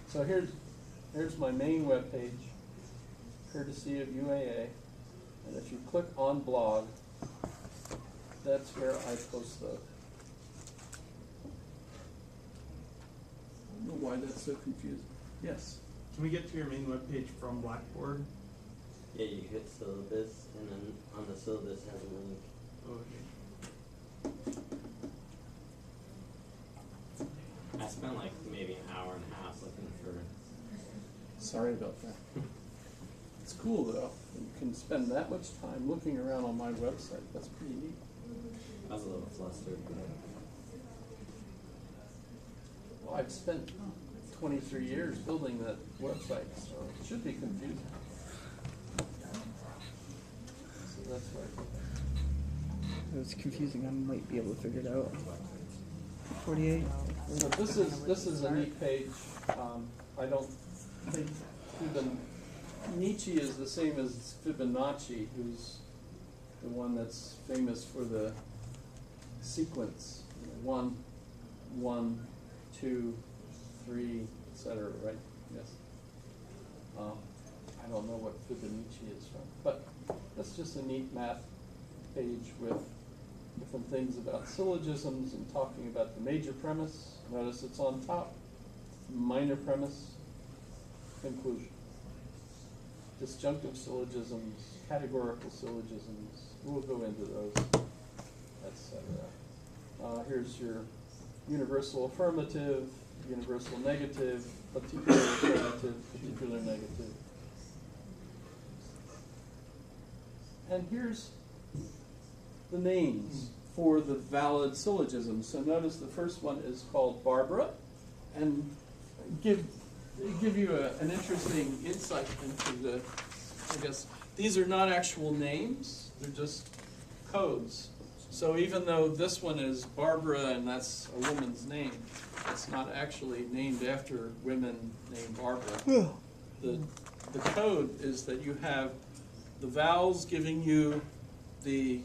So here's my main webpage, courtesy of UAA. And if you click on blog, that's where I post those. I don't know why that's so confusing. Yes. Can we get to your main webpage from Blackboard? Yeah, you hit syllabus, and then on the syllabus has a link. Okay. I spent like maybe an hour and a half looking for. Sorry about that. It's cool though. You can spend that much time looking around on my website. That's pretty neat. I was a little flustered, but Well, I've spent 23 years building that website, so it should be confusing. So that's why. It was confusing. I might be able to figure it out. 48. So this is a neat page. I don't think Nietzsche is the same as Fibonacci, who's the one that's famous for the sequence. 1, 1, 2, 3, etc. Right? Yes. I don't know what Fibonacci is from, but that's just a neat math page with different things about syllogisms and talking about the major premise. Notice it's on top. Minor premise, conclusion. Disjunctive syllogisms, categorical syllogisms. We'll go into those, etc. Here's your universal affirmative, universal negative, particular affirmative, particular negative. And here's the names for the valid syllogisms. So notice the first one is called Barbara, and give you an interesting insight into the, I guess, these are not actual names, they're just codes. So even though this one is Barbara and that's a woman's name, it's not actually named after women named Barbara. The code is that you have the vowels giving you the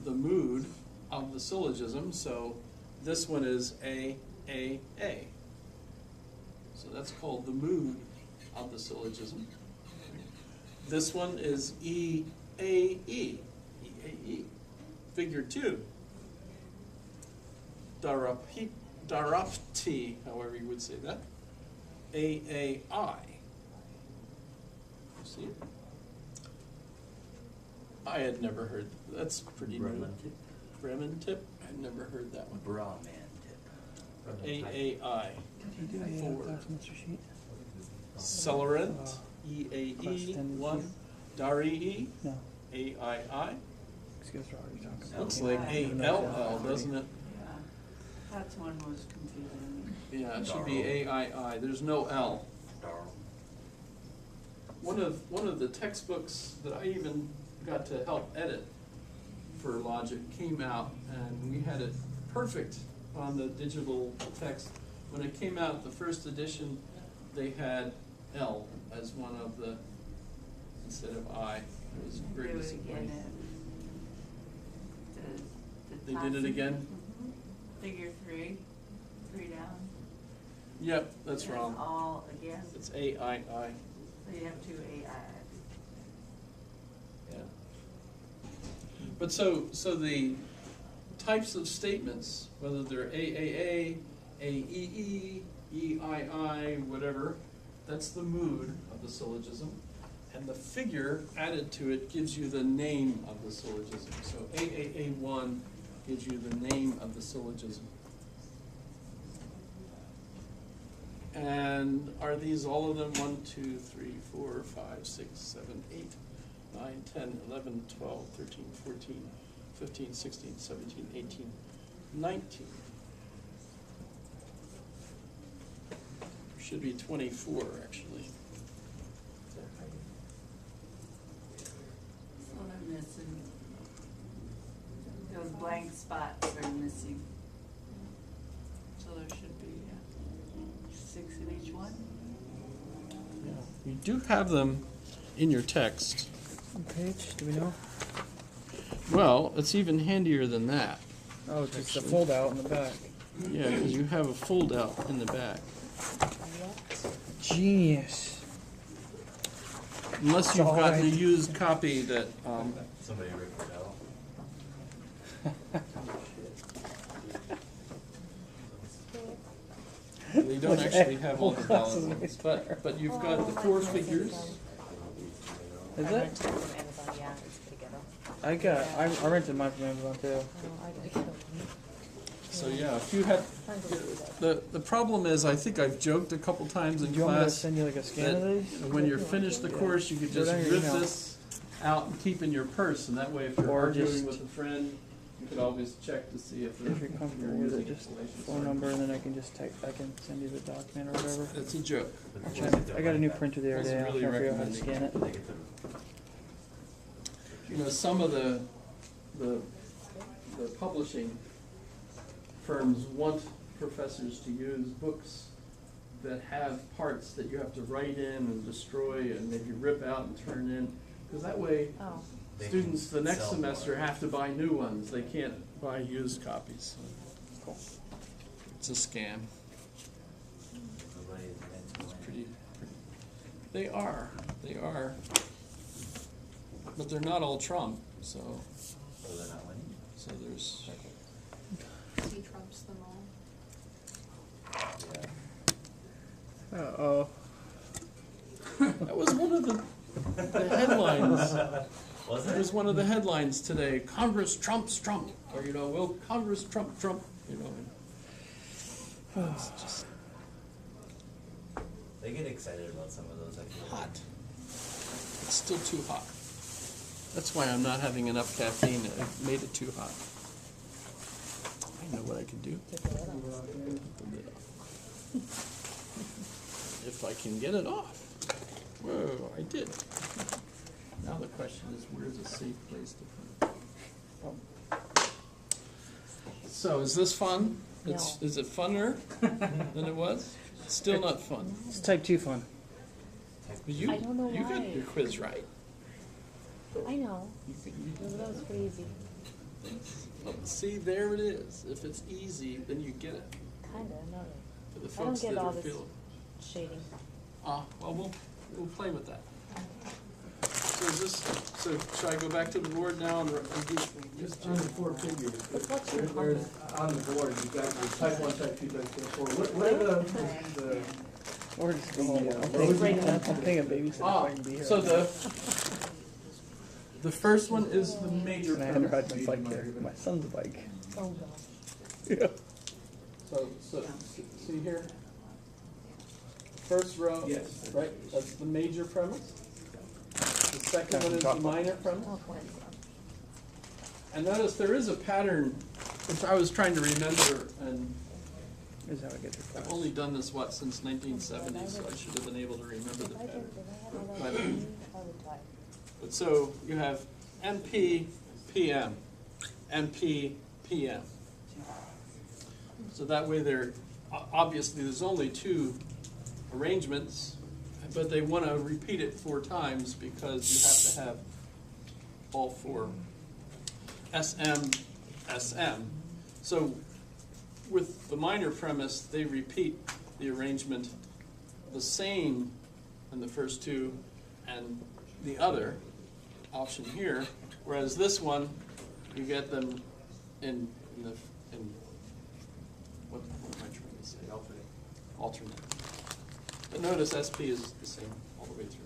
mood of the syllogism. So this one is A. So that's called the mood of the syllogism. This one is E-A-E. Figure 2. Darapti, however you would say that. A-A-I. You see it? I had never heard, that's pretty new. Bremen tip? I'd never heard that one. Brahman tip. A-A-I. Did you do a Four. class master sheet? Celerant, E-A-E, Class 10 1. Darii, No. A-I-I. Excuse me, what are you talking about? Looks like A-L-L, doesn't it? Yeah, that's one was confusing me. Yeah, it should be A-I-I. There's no L. Darl. One of the textbooks that I even got to help edit for logic came out, and we had it perfect on the digital text. When it came out, the first edition, they had L as one of the, instead of I. It was very Do it disappointing. again. They did it again? Figure 3, 3 down. Yep, that's And wrong. It's all again, It's A-I-I. so you have 2 AI. Yeah. But so the types of statements, whether they're AAA, AEE, EII, whatever, that's the mood of the syllogism. And the figure added to it gives you the name of the syllogism. So AAA1 gives you the name of the syllogism. And are these all of them? 1, 2, 3, 4, 5, 6, 7, 8, 9, 10, 11, 12, 13, 14, 15, 16, 17, 18, 19. There should be 24 actually. What I'm missing. Go those blank spots are missing. So there should be 6 in each one. Yeah. You do have them in your text. What page? Do we know? Well, it's even handier than that. Oh, it's just a Actually. fold out in the back. Yeah, because you have a fold out in the back. Genius. Unless you've It's all got right. the used copy that, Somebody ripped it out. they don't Look, actually have all the full valid classes ones. right But you've got the four figures. Is I it? rented it from Amazon, yeah, it's pretty ghetto. I rented mine from Amazon too. Oh, I did. So yeah, if you had, Trying to do that. the problem is, I think I've joked a couple times in Do you want me to class send you like a scan of that these? when you're finished the course, you could Go just down your rip email. this out and keep in your purse, and that way if you're Or arguing just- with a friend, you could always check to see if If you're comfortable with it, just phone number and then I can just type, I can send you the document or whatever. It's a joke. I got a new printer the other day, I Wasn't can't really figure out how to scan it. They get to You know, some of the publishing firms want professors to use books that have parts that you have to write in and destroy and maybe rip out and turn in, because that way Oh, They can students the next sell semester more. have to buy new ones. They can't buy used copies. Cool. It's a scam. Somebody meant to win. Pretty. They are. But they're not all Trump, so So they're not winning? there's. He trumps them all. Uh-oh. That was one of the headlines. Was That it? was one of the headlines today. Congress trumps Trump, or will Congress trump Trump? It's just They get excited about some of those, I feel. hot. It's still too hot. That's why I'm not having enough caffeine. It made it too hot. I know what I can do. If I can get it off. Whoa, I did. Now the question is, where's a safe place to put it? So, is this fun? Is it funner than it was? It's still not fun. It's type 2 fun. But you, I don't know you got why. your quiz right. I know, You that was pretty easy, see, there it is. If it's easy, then you get it. kinda, not really. For the I don't folks get that all are this feeling. shading. Well, we'll play with that. So should I go back to the board now and do? Just on the four figures, What's your there's, on the board, you've got your type 1, type 2, type 3, 4. What are the, Or just go home. Yeah. I'm thinking babysitter if I can be here. So the first one is the major And I had to premise. ride my bike there, my son's bike. Oh, gosh. Yeah. So see here? First row, Yes. right, that's the major premise. The second one is the Chocolate. minor premise. Oh, boy. And notice there is a pattern, which I was trying to remember, and This is how I get your I've class. only done this, since 1970, so I should have been able to remember the pattern. I would type. But so you have MP, PM, MP, PM. So that way obviously there's only two arrangements, but they want to repeat it 4 times because you have to have all 4. SM, SM. So with the minor premise, they repeat the arrangement the same in the first 2 and the other option here, whereas this one, you get them in what am I trying to say? Alternate. But notice SP is the same all the way through.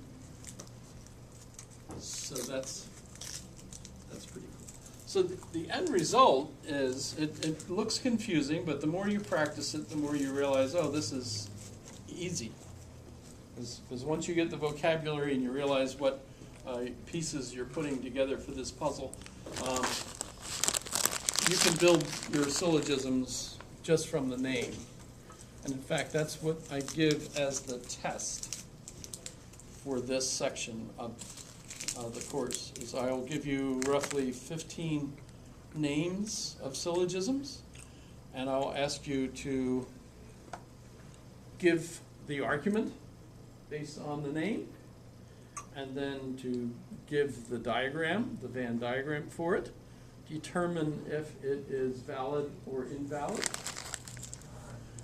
So that's pretty cool. So the end result is, it looks confusing, but the more you practice it, the more you realize, oh, this is easy. Because once you get the vocabulary and you realize what pieces you're putting together for this puzzle, you can build your syllogisms just from the name. And in fact, that's what I give as the test for this section of the course, is I will give you roughly 15 names of syllogisms, and I'll ask you to give the argument based on the name, and then to give the diagram, the Venn diagram for it, determine if it is valid or invalid.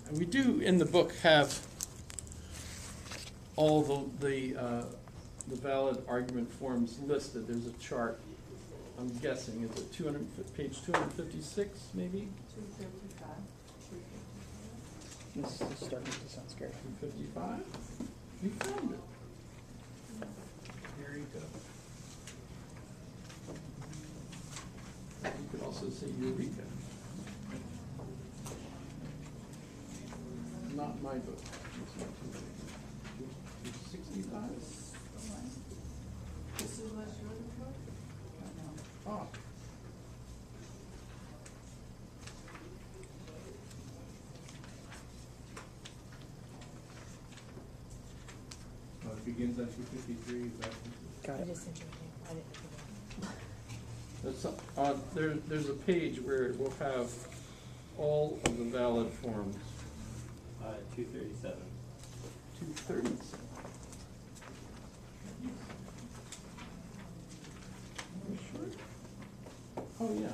And we do in the book have all the valid argument forms listed. There's a chart. I'm guessing is it page 256 maybe? 255. This is starting to sound scary. 255. You found it. There you go. You could also say Eureka. Not my book. It's not 265. This is what you're looking for? Ah. It begins on 253, is that? Got I it. just sent you a link. I didn't forget. There's a page where it will have all of the valid forms. 237. 237. Are you sure? Oh, yeah.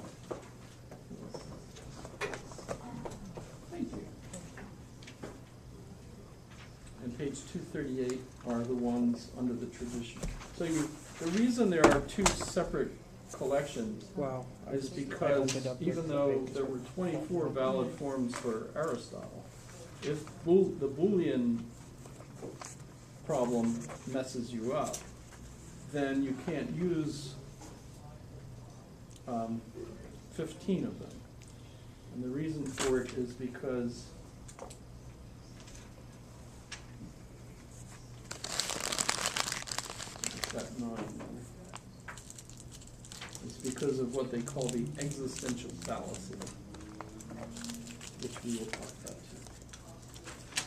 Thank you. And page 238 are the ones under the tradition. So the reason there are two separate collections Wow. is I because opened up even with though the there were 24 valid forms for Aristotle, if the Boolean problem messes you up, then you can't use 15 of them. And the reason for it is because that 9. It's because of what they call the existential fallacy, which we will talk about too.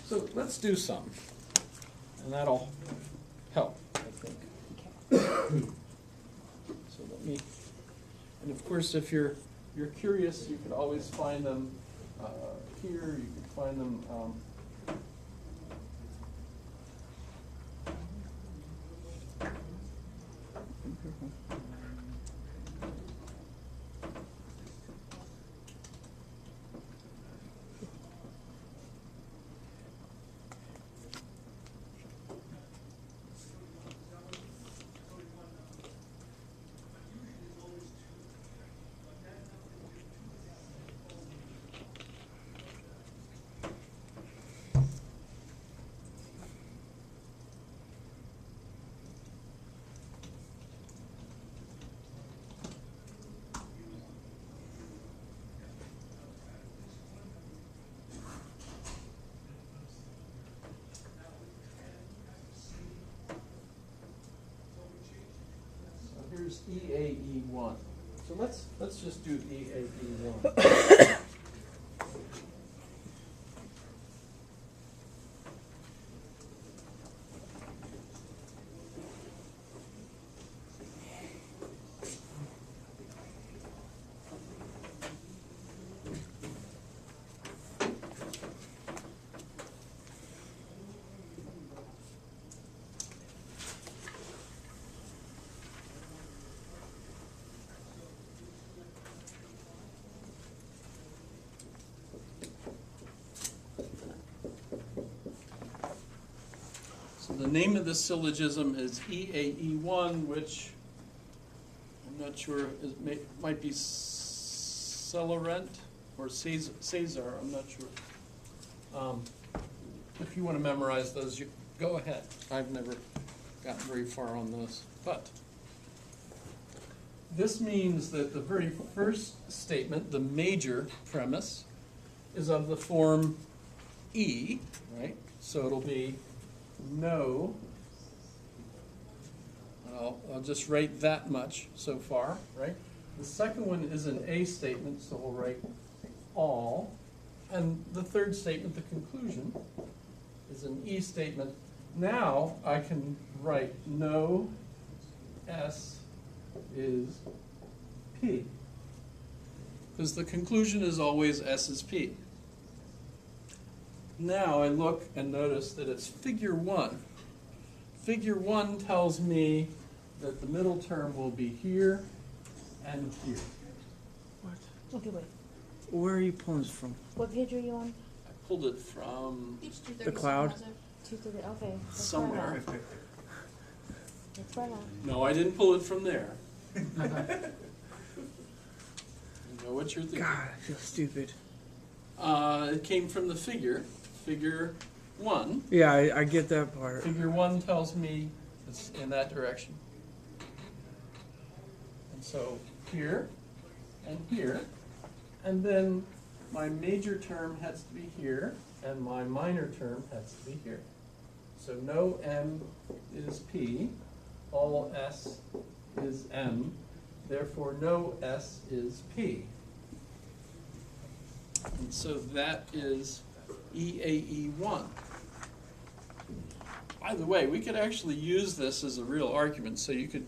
So let's do some, and that'll help, I think. So let me, and of course, if you're curious, you can always find them here. You can find them. Here's EAE1. So let's just do EAE1. So the name of the syllogism is EAE1, which I'm not sure, might be Celarent or Caesar, I'm not sure. If you want to memorize those, you go ahead. I've never gotten very far on those. But this means that the very first statement, the major premise, is of the form E, right? So it'll be no. I'll just write that much so far, right? The second one is an A statement, so we'll write all. And the third statement, the conclusion, is an E statement. Now I can write no S is P. because the conclusion is always S is P. Now I look and notice that it's figure 1. Figure 1 tells me that the middle term will be here and here. Okay, wait. Where are you pulling this from? What page are you on? I pulled it from Page 237 The cloud? has it. 230. Okay. Let's somewhere. Try that. Let's try that. No, I didn't pull it from there. You know what you're thinking. God, I feel stupid. It came from the figure 1. Yeah, I get that part. Figure 1 tells me it's in that direction. And so here and here, and then my major term has to be here, and my minor term has to be here. So no M is P, all S is M, therefore no S is P. And so that is EAE1. By the way, we could actually use this as a real argument. So you could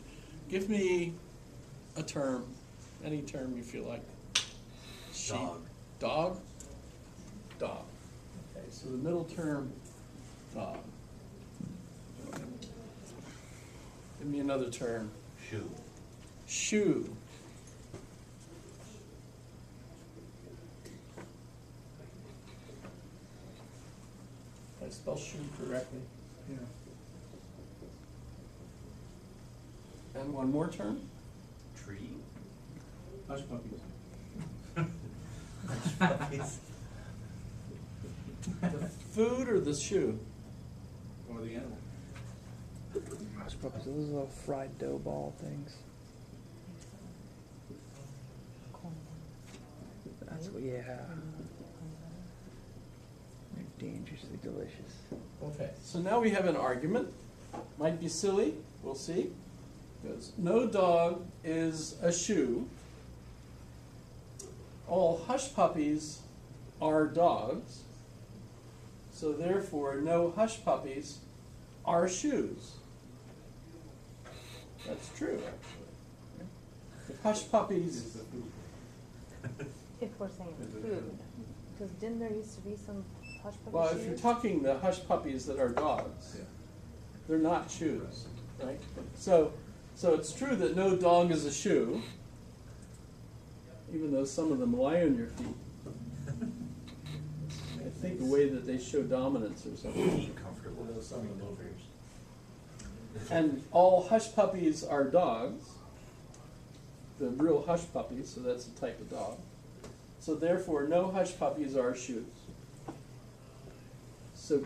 give me a term, any term you feel like. Sheep. Dog. Dog? Dog. Okay, so the middle term, dog. Give me another term. Shoe. Shoe. Did I spell shoe correctly? Yeah. And one more term? Tree. Hush puppies. Puppies. The food or the shoe? Or the animal. Hush puppies, those little fried dough ball things. That's what, yeah. They're dangerously delicious. Okay, so now we have an argument. Might be silly, we'll see. Goes, no dog is a shoe. All hush puppies are dogs. So therefore, no hush puppies are shoes. That's true, actually. If hush puppies, It's the food. If we're saying food, because didn't there used to be some hush puppy well, shoes? if you're talking the hush puppies that are dogs, Yeah. they're not shoes, right? So it's true that no dog is a shoe, even though some of them lie on your feet. I think the way that they show dominance or something. Eat comfortable. Although some of them. And all hush puppies are dogs, the real hush puppies, so that's a type of dog. So therefore, no hush puppies are shoes. So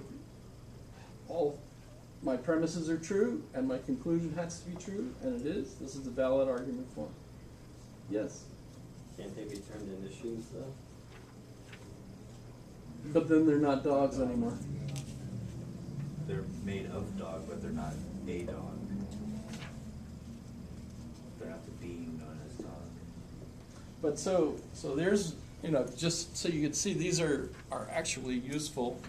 all my premises are true, and my conclusion has to be true, and it is. This is a valid argument form. Yes, Can't they be turned into shoes though? but then they're not dogs anymore. They're made of dog, but they're not a dog. They're not the being known as dog. But so there's, just so you can see, these are actually useful.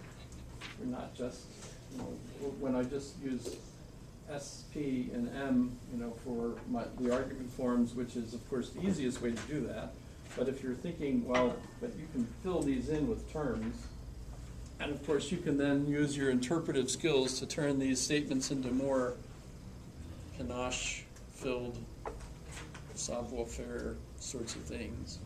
They're not just, when I just use S, P, and M, for the argument forms, which is of course the easiest way to do that. But if you're thinking, well, but you can fill these in with terms, and of course you can then use your interpretive skills to turn these statements into more panache-filled savoir-faire sorts of things.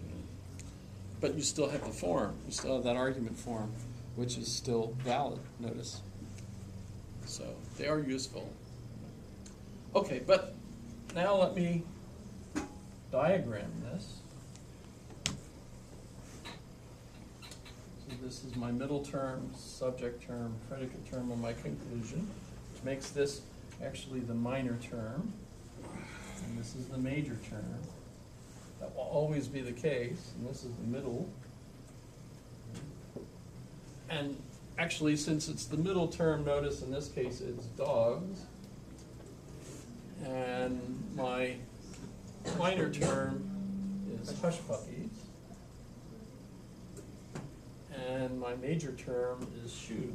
But you still have the form. You still have that argument form, which is still valid, notice. So they are useful. Okay, but now let me diagram this. So this is my middle term, subject term, predicate term, and my conclusion, which makes this actually the minor term, and this is the major term. That will always be the case, and this is the middle. And actually, since it's the middle term, notice in this case it's dogs, and my minor term is hush puppies, and my major term is shoes.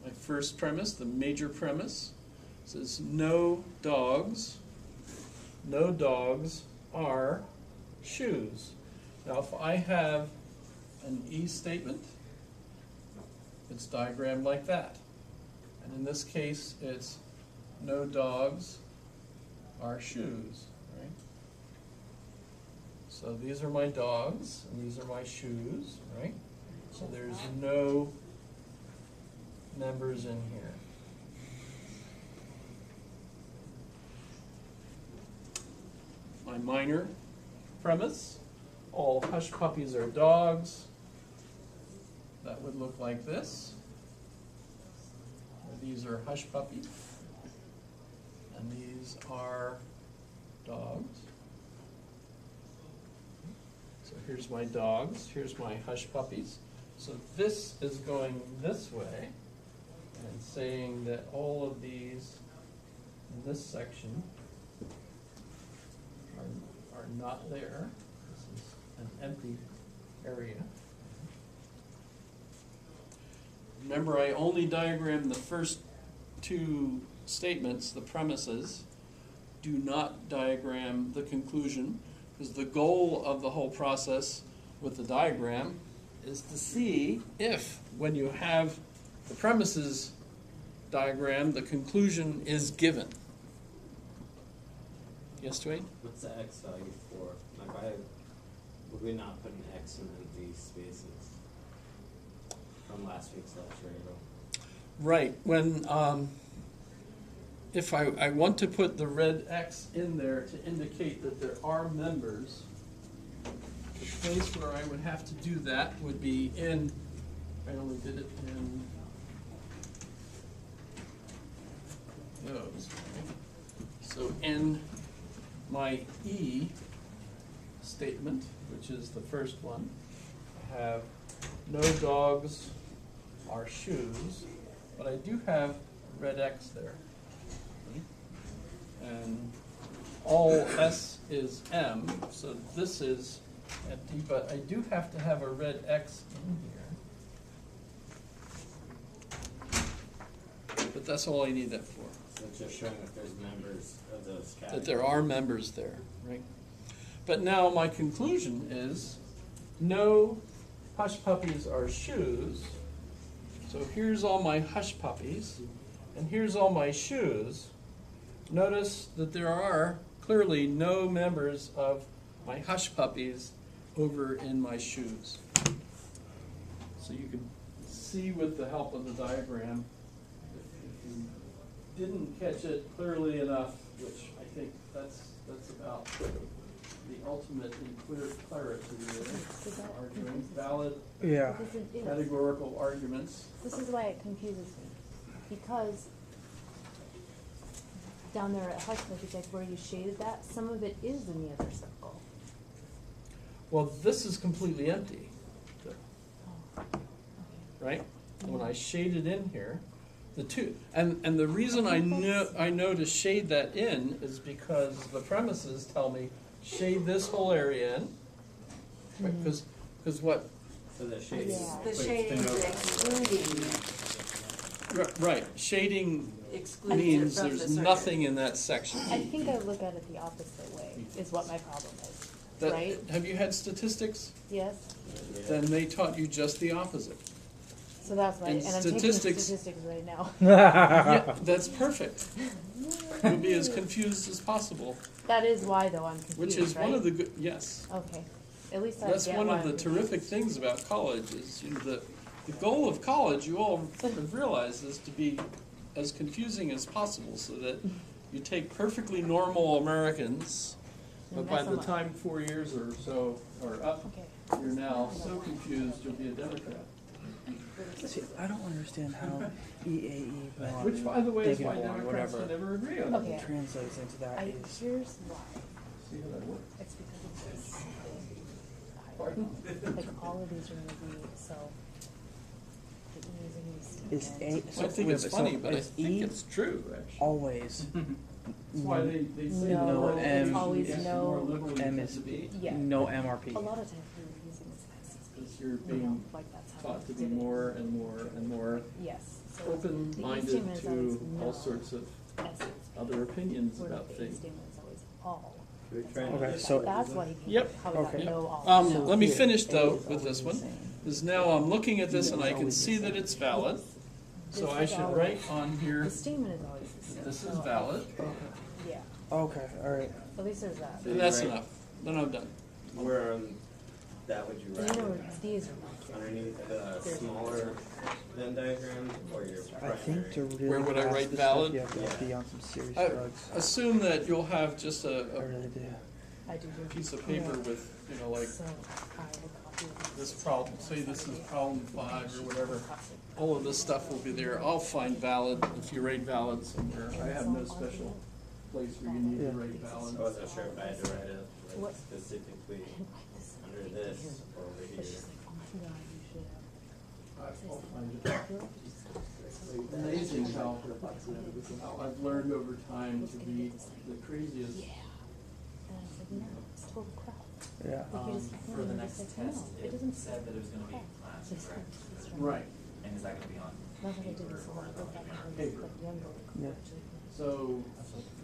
My first premise, the major premise, says no dogs no dogs are shoes. Now, if I have an E statement, it's diagrammed like that. And in this case, it's no dogs are shoes, right? So these are my dogs, and these are my shoes, right? So there's no members in here. My minor premise, all hush puppies are dogs. That would look like this. These are hush puppies, and these are dogs. So here's my dogs, here's my hush puppies. So this is going this way and saying that all of these in this section are not there. This is an empty area. Remember, I only diagrammed the first two statements, the premises. Do not diagram the conclusion, because the goal of the whole process with the diagram is to see if, when you have the premises diagram, the conclusion is given. Yes, Dwayne? What's the X value for? Like, why would we not put an X in these spaces from last week's lecture? Right. When if I want to put the red X in there to indicate that there are members, the place where I would have to do that would be in, I only did it in those. Right? So in my E statement, which is the first one, I have no dogs are shoes, but I do have red X there. And all S is M, so this is empty, but I do have to have a red X in here. But that's all I need that for. So it's just showing if there's members of those categories. That there are members there, right? But now my conclusion is no hush puppies are shoes. So here's all my hush puppies, and here's all my shoes. Notice that there are clearly no members of my hush puppies over in my shoes. So you can see with the help of the diagram, if you didn't catch it clearly enough, which I think that's about the ultimate in clarity there, arguing valid Yeah. categorical arguments. This is why it confuses me, because down there at Hush Puppies, like where you shaded that, some of it is in the other circle. Well, this is completely empty, Oh, okay. right? When I shaded in here, the two, and the reason I know to shade that in is because the premises tell me shade this whole area in, right? Because what? So the shade Yeah. The equates to shading no is excluding, Right, shading excludes it means from there's the circuit. nothing in that section. I think I look at it the opposite way, is what my problem is, That- right? Have you had statistics? Yes? Then they taught you just the opposite. So that's why, And and I'm taking statistics- statistics right now. Yeah, that's perfect. You'll be as confused as possible, That is why, though, I'm confused, which is one right? of the good, yes. Okay, at least I That's get one why of the I'm terrific confused. things about college is, you know, the goal of college, you all have realized, is to be as confusing as possible so that you take perfectly normal Americans, And but by mess the them up. time 4 years or so are up, Okay. you're now so confused you'll be a Democrat. See, I don't understand how EAE bond, Which, by the way, is why Digable, Democrats whatever, can never agree on Okay. it. translates into that is. Here's why, See how that works? it's because of this. Pardon? Like, all of these are gonna be, so. the E's and these Is statements. A, I think wait, it's so funny, but I is think E it's true, actually. always That's why they say No, the more M- you always get, the no. more liberal you M tend is to be. Yeah. no MRP. A lot of times we were using this as Because you're you know, being like that's how taught to we be did it. more and more and more Yes, so the E open-minded statement is always to no, all sorts of essence, other opinions where about the A things. statement is always all. Should we try and- Okay, so That's why he Yep. how we got Okay. no all. Let me finish though with this one, because now I'm looking at this and I can see that it's valid. So I should write on here, The statement is always the same. this is valid, Yeah, okay, all right. at least there's that. and that's enough. Then I'm done. Where that would you And write? you know, these are not Underneath the smaller Venn diagram or your I think to primary? really Where would I pass write this valid? stuff, you have to be on some serious I drugs. assume that you'll have just I a really do. I do. piece of paper with, like So I will copy this problem, say this is problem 5 or whatever. All of this stuff will be there. I'll find valid if you rate valid somewhere. I have no special place where you need to rate I valid. wasn't sure if I had to write it like What? specifically under this or over But here. she's like, oh my god, you should have. I'll find it. Amazing how I've learned over time to be the craziest. Yeah. And I said, no, it's total crap. Yeah. Like, you just, For the you next just said, test, no, it doesn't said that it was gonna be in crap. class, Just correct? it's Right. And is that gonna be on? Not that I did this a lot, but that was Paper. like younger. Yeah. So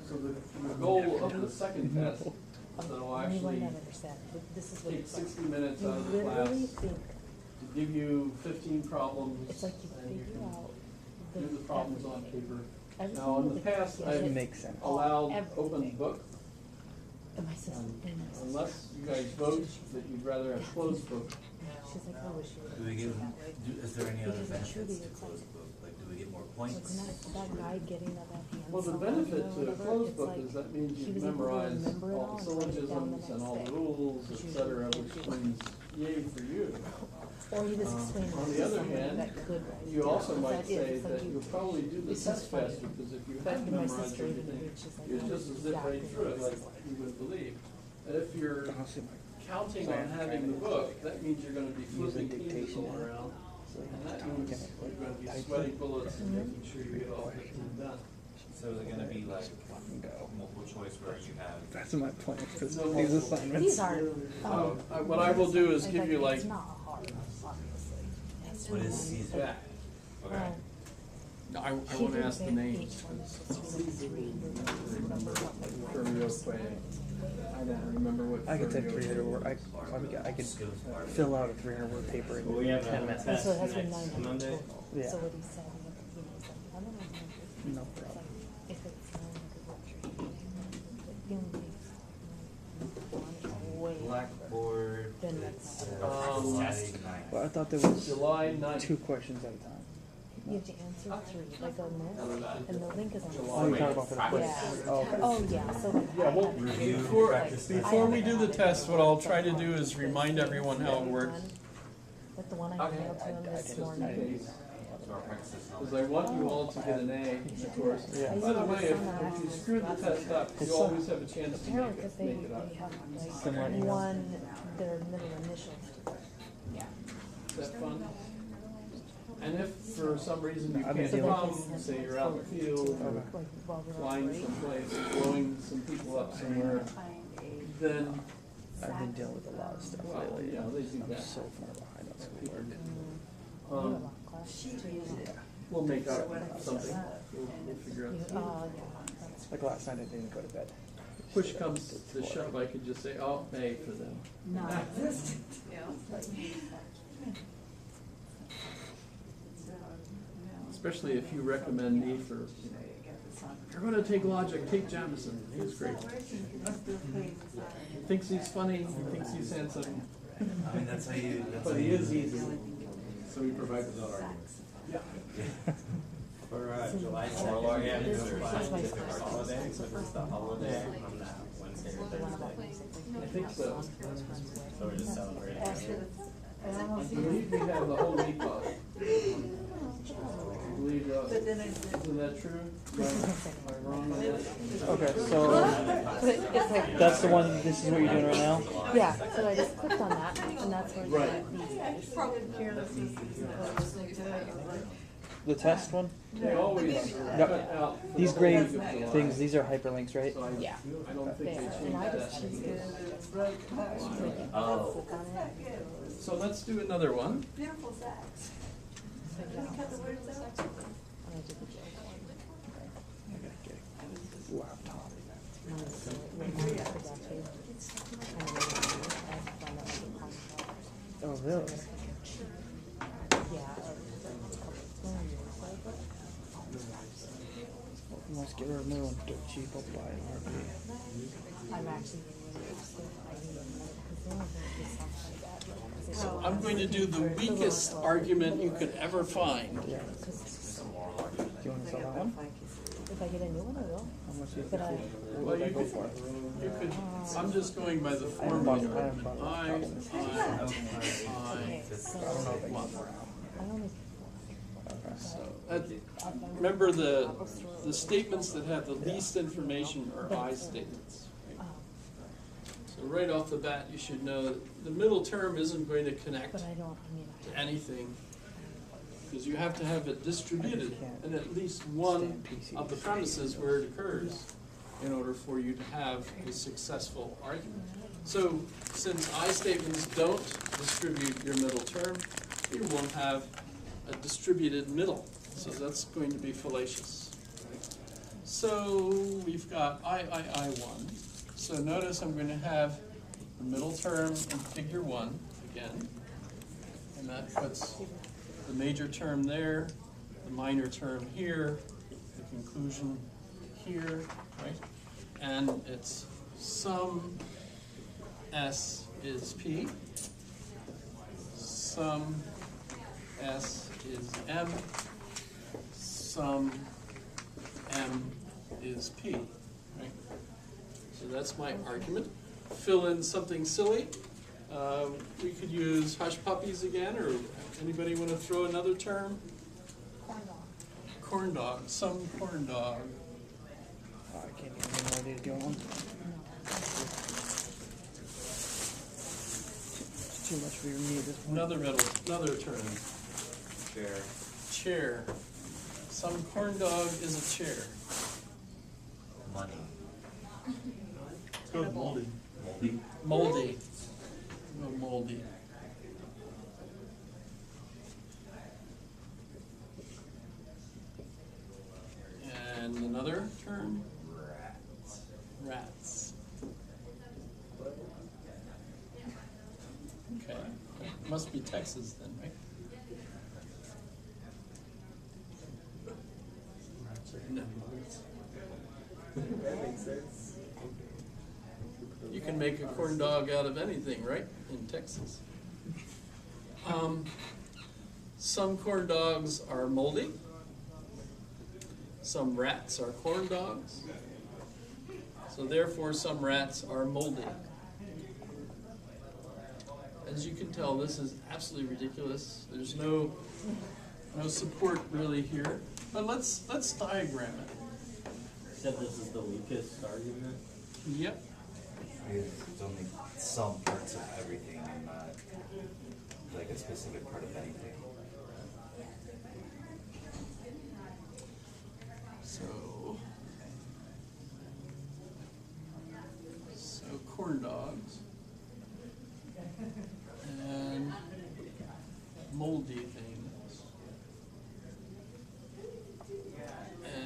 the goal of the second test is that I'll Anyone actually that understands, this is what take it's like. 60 minutes You out of the class literally think, to give you 15 problems. it's like you and you figure can out do the problems on paper. everything Now, in the that past, you I've get. Makes sense. allowed Everything. open book, And my sister, and my sister. unless you guys vote that you'd rather have closed book. She's like, I wish you would Do we have get, that way. is there any other Because it benefits truly to is closed like- book? Like, do we get more Like points? when that guy getting that hand. Well, the somewhere, benefit you know, to whatever, closed it's book like, is that means he you was able to memorize remember it all all the and write it down the syllogisms and next all the day, rules, which et usually cetera, you which can't do. means yay for you. Or he was explaining On it the to other somebody hand, that could write it You down. also might That is, say it's like that you- you'll probably do the it's just test funny. faster, because if you But have my memorized sister even everything, agreed, she's like, you'll I just know zip right exactly through it what like it's like. you would believe. And if you're Honestly, my counting on having the book, that means you're gonna be flipping Using pages dictation all now. around. So And that can means I, like, you're gonna be type sweating it? bullets and making sure you get all 15 done. So is it gonna be like fucking go. multiple choice where you have? That's my plan for No these multiple. assignments. These are, What I will do is give you like, It's not hard, obviously. What is Caesar? yeah, Okay. no, I wanna ask the names. Fermioque. I don't remember what. I could type Fermioque 300 word. is. I could fill out a 300 word paper in Well, we have 10 a minutes. test So it has been next 900 Monday. total. Yeah. So what he said, he was like, I don't know. No It's problem. like, if it's 900 words, you're gonna be way Blackboard. Then that's- Test night. Well, I thought there was July 9th. 2 questions at a time. You have to answer 3, like on this, and the link is on the Oh, you're talking about for the quiz? Yeah. Oh, okay. Oh, yeah, so like. Yeah, well, I have- Review, Before, practice. before we do the test, what I'll try to do is remind everyone how it works. Like the one I emailed to him this morning. So our practice is Because I want you all to get an A, of course. Yeah. By the way, if you screw the test up, you always have a chance to Apparently, because make it up. they have Similar like emails. one, their middle initials. Is that fun? And if for some reason you I've been can't dealing- come, say you're out in the field, or Like while we're on flying break. someplace, blowing some people up somewhere, then, I've been dealing with a lot of stuff well, lately. you know, they do I'm that. so far behind on schoolwork. You have a lot of classes too. We'll make up something, we'll figure out. You- yeah. that's- Like last night, I didn't go to bed. Push comes to shove, I could just say, oh, A for them. Non-existent. Especially if you recommend me for, you're gonna take logic, take Jamison, he's great. He thinks he's funny, he thinks he's handsome, I mean, that's how you, that's how but he you. is easy. So he provides his own argument. Yeah. For July This 2nd, yeah, is it's my our first holiday, class. so it's the holiday on that Wednesday or Thursday. I think so. So we're just celebrating. I believe we have the whole week off. I believe, isn't that true? Am I wrong on that? Okay, so But it's like, that's the one. This is what you're doing right now. yeah, so I just clicked on that, and that's where Right. these guys. The test one. They always cut out. the These whole gray week of July. things. These are hyperlinks, right? So Yeah. I don't think There, they and changed I just that. choose the. Oh. Click on it. So let's do another one. Beautiful Zach's. So, yeah. Can we cut the words out? And I did the joke one. I gotta get a laptop. And so it went back to that page. really? Yeah, a couple times, like, You must get rid of middle and dirt cheap. I'll buy an RV. I'm actually really interested. I need a minute, because the only thing is something like that. Like, 'cause it's So so I'm going to do the weakest argument you could ever find. Yeah. It's a moral argument. Do you want to sell that one? If I get a new one, I will. How much do you But think? I- What Well, would I you go could, for? you could, I'm just going by the I haven't bought it. I formula. haven't bought it. I Okay, so I don't know if they want. go for now. I only. So, remember the statements that have the least information are I statements. Oh, So right off the bat, you should know that the middle term isn't going to connect but I don't, I mean, to anything, because you have to have it distributed in at least one of the premises where it occurs in order for you to have a successful argument. So since I statements don't distribute your middle term, you won't have a distributed middle. So that's going to be fallacious. So we've got I1. So notice I'm going to have the middle term in figure 1 again. And that puts the major term there, the minor term here, the conclusion here, right? And it's sum S is P, sum S is M, sum M is P, right? So that's my argument. Fill in something silly. We could use hush puppies again, or anybody want to throw another term? corn dog. Corn dog, some corn dog. Oh, I can't even remember what these going. It's too much for your need at this point. Another term. Chair. Chair. Some corn dog is a chair. Money. Let's go with moldy. Moldy. Moldy. No, moldy. And another term? Rats. Okay, must be Texas then, right? No. That makes sense. You can make a corn dog out of anything, right, in Texas? Some corn dogs are moldy. Some rats are corn dogs. So therefore, some rats are moldy. As you can tell, this is absolutely ridiculous. There's no support really here. But let's diagram it. Said this is the weakest argument. Yep. It's only some parts of everything and not like a specific part of anything. So corn dogs and moldy things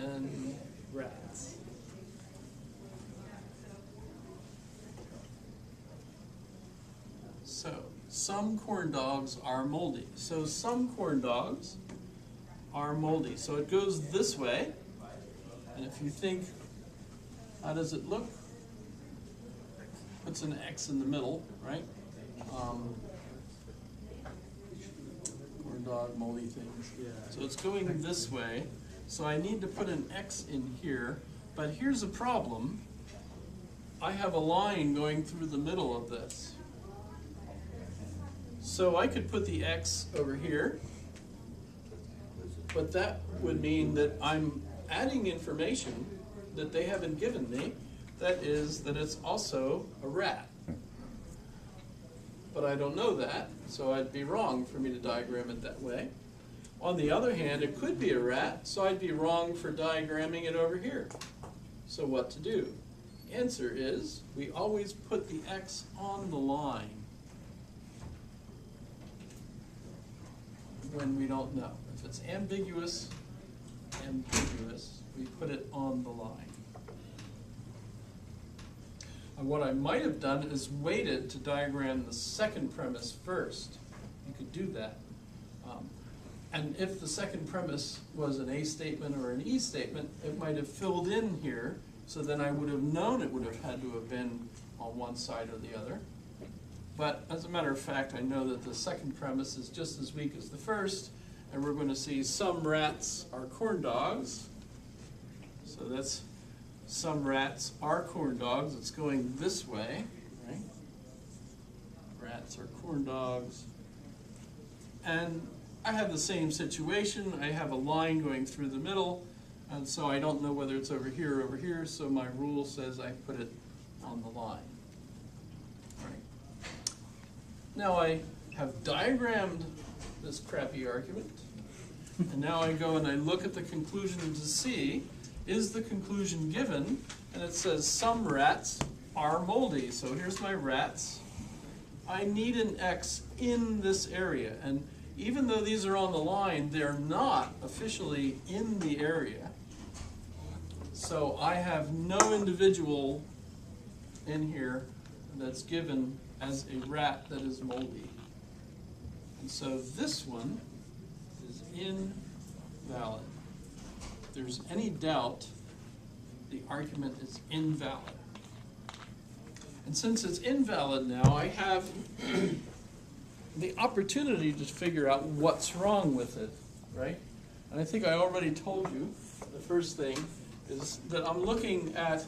and rats. So some corn dogs are moldy. So some corn dogs are moldy. So it goes this way. And if you think, how does it look? Puts an X in the middle, right? Corn dog, moldy things. Yeah. So it's going this way. So I need to put an X in here. But here's a problem. I have a line going through the middle of this. So I could put the X over here. But that would mean that I'm adding information that they haven't given me. That is that it's also a rat. But I don't know that, so I'd be wrong for me to diagram it that way. On the other hand, it could be a rat, so I'd be wrong for diagramming it over here. So what to do? Answer is, we always put the X on the line when we don't know. If it's ambiguous, we put it on the line. And what I might have done is waited to diagram the second premise first. You could do that. And if the second premise was an A statement or an E statement, it might have filled in here, so then I would have known it would have had to have been on one side or the other. But as a matter of fact, I know that the second premise is just as weak as the first, and we're going to see some rats are corn dogs. So that's some rats are corn dogs. It's going this way, right? Rats are corn dogs. And I have the same situation. I have a line going through the middle, and so I don't know whether it's over here or over here, so my rule says I put it on the line. Right. Now I have diagrammed this crappy argument, and now I go and I look at the conclusion to see, is the conclusion given? And it says some rats are moldy. So here's my rats. I need an X in this area, and even though these are on the line, they're not officially in the area. So I have no individual in here that's given as a rat that is moldy. And so this one is invalid. If there's any doubt, the argument is invalid. And since it's invalid now, I have the opportunity to figure out what's wrong with it, right? And I think I already told you, the first thing is that I'm looking at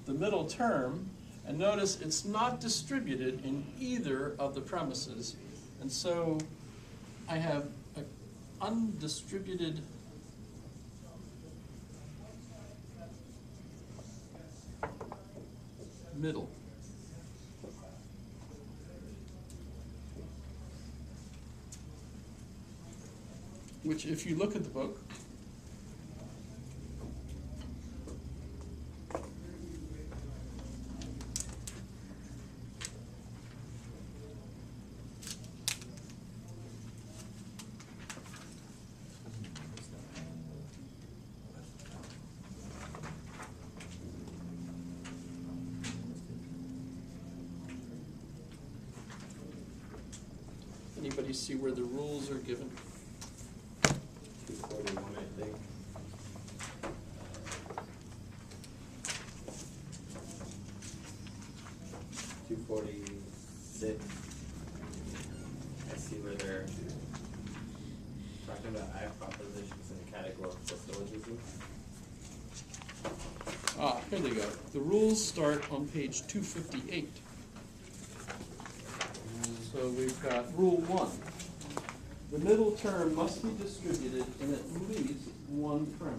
the middle term, and notice it's not distributed in either of the premises. And so I have an undistributed middle. Which, if you look at the book, anybody see where the rules are given? 241, I think. $246. I see where they're talking about I propositions and categorical syllogisms. Ah, here they go. The rules start on page 258. So we've got rule 1. The middle term must be distributed in at least one premise.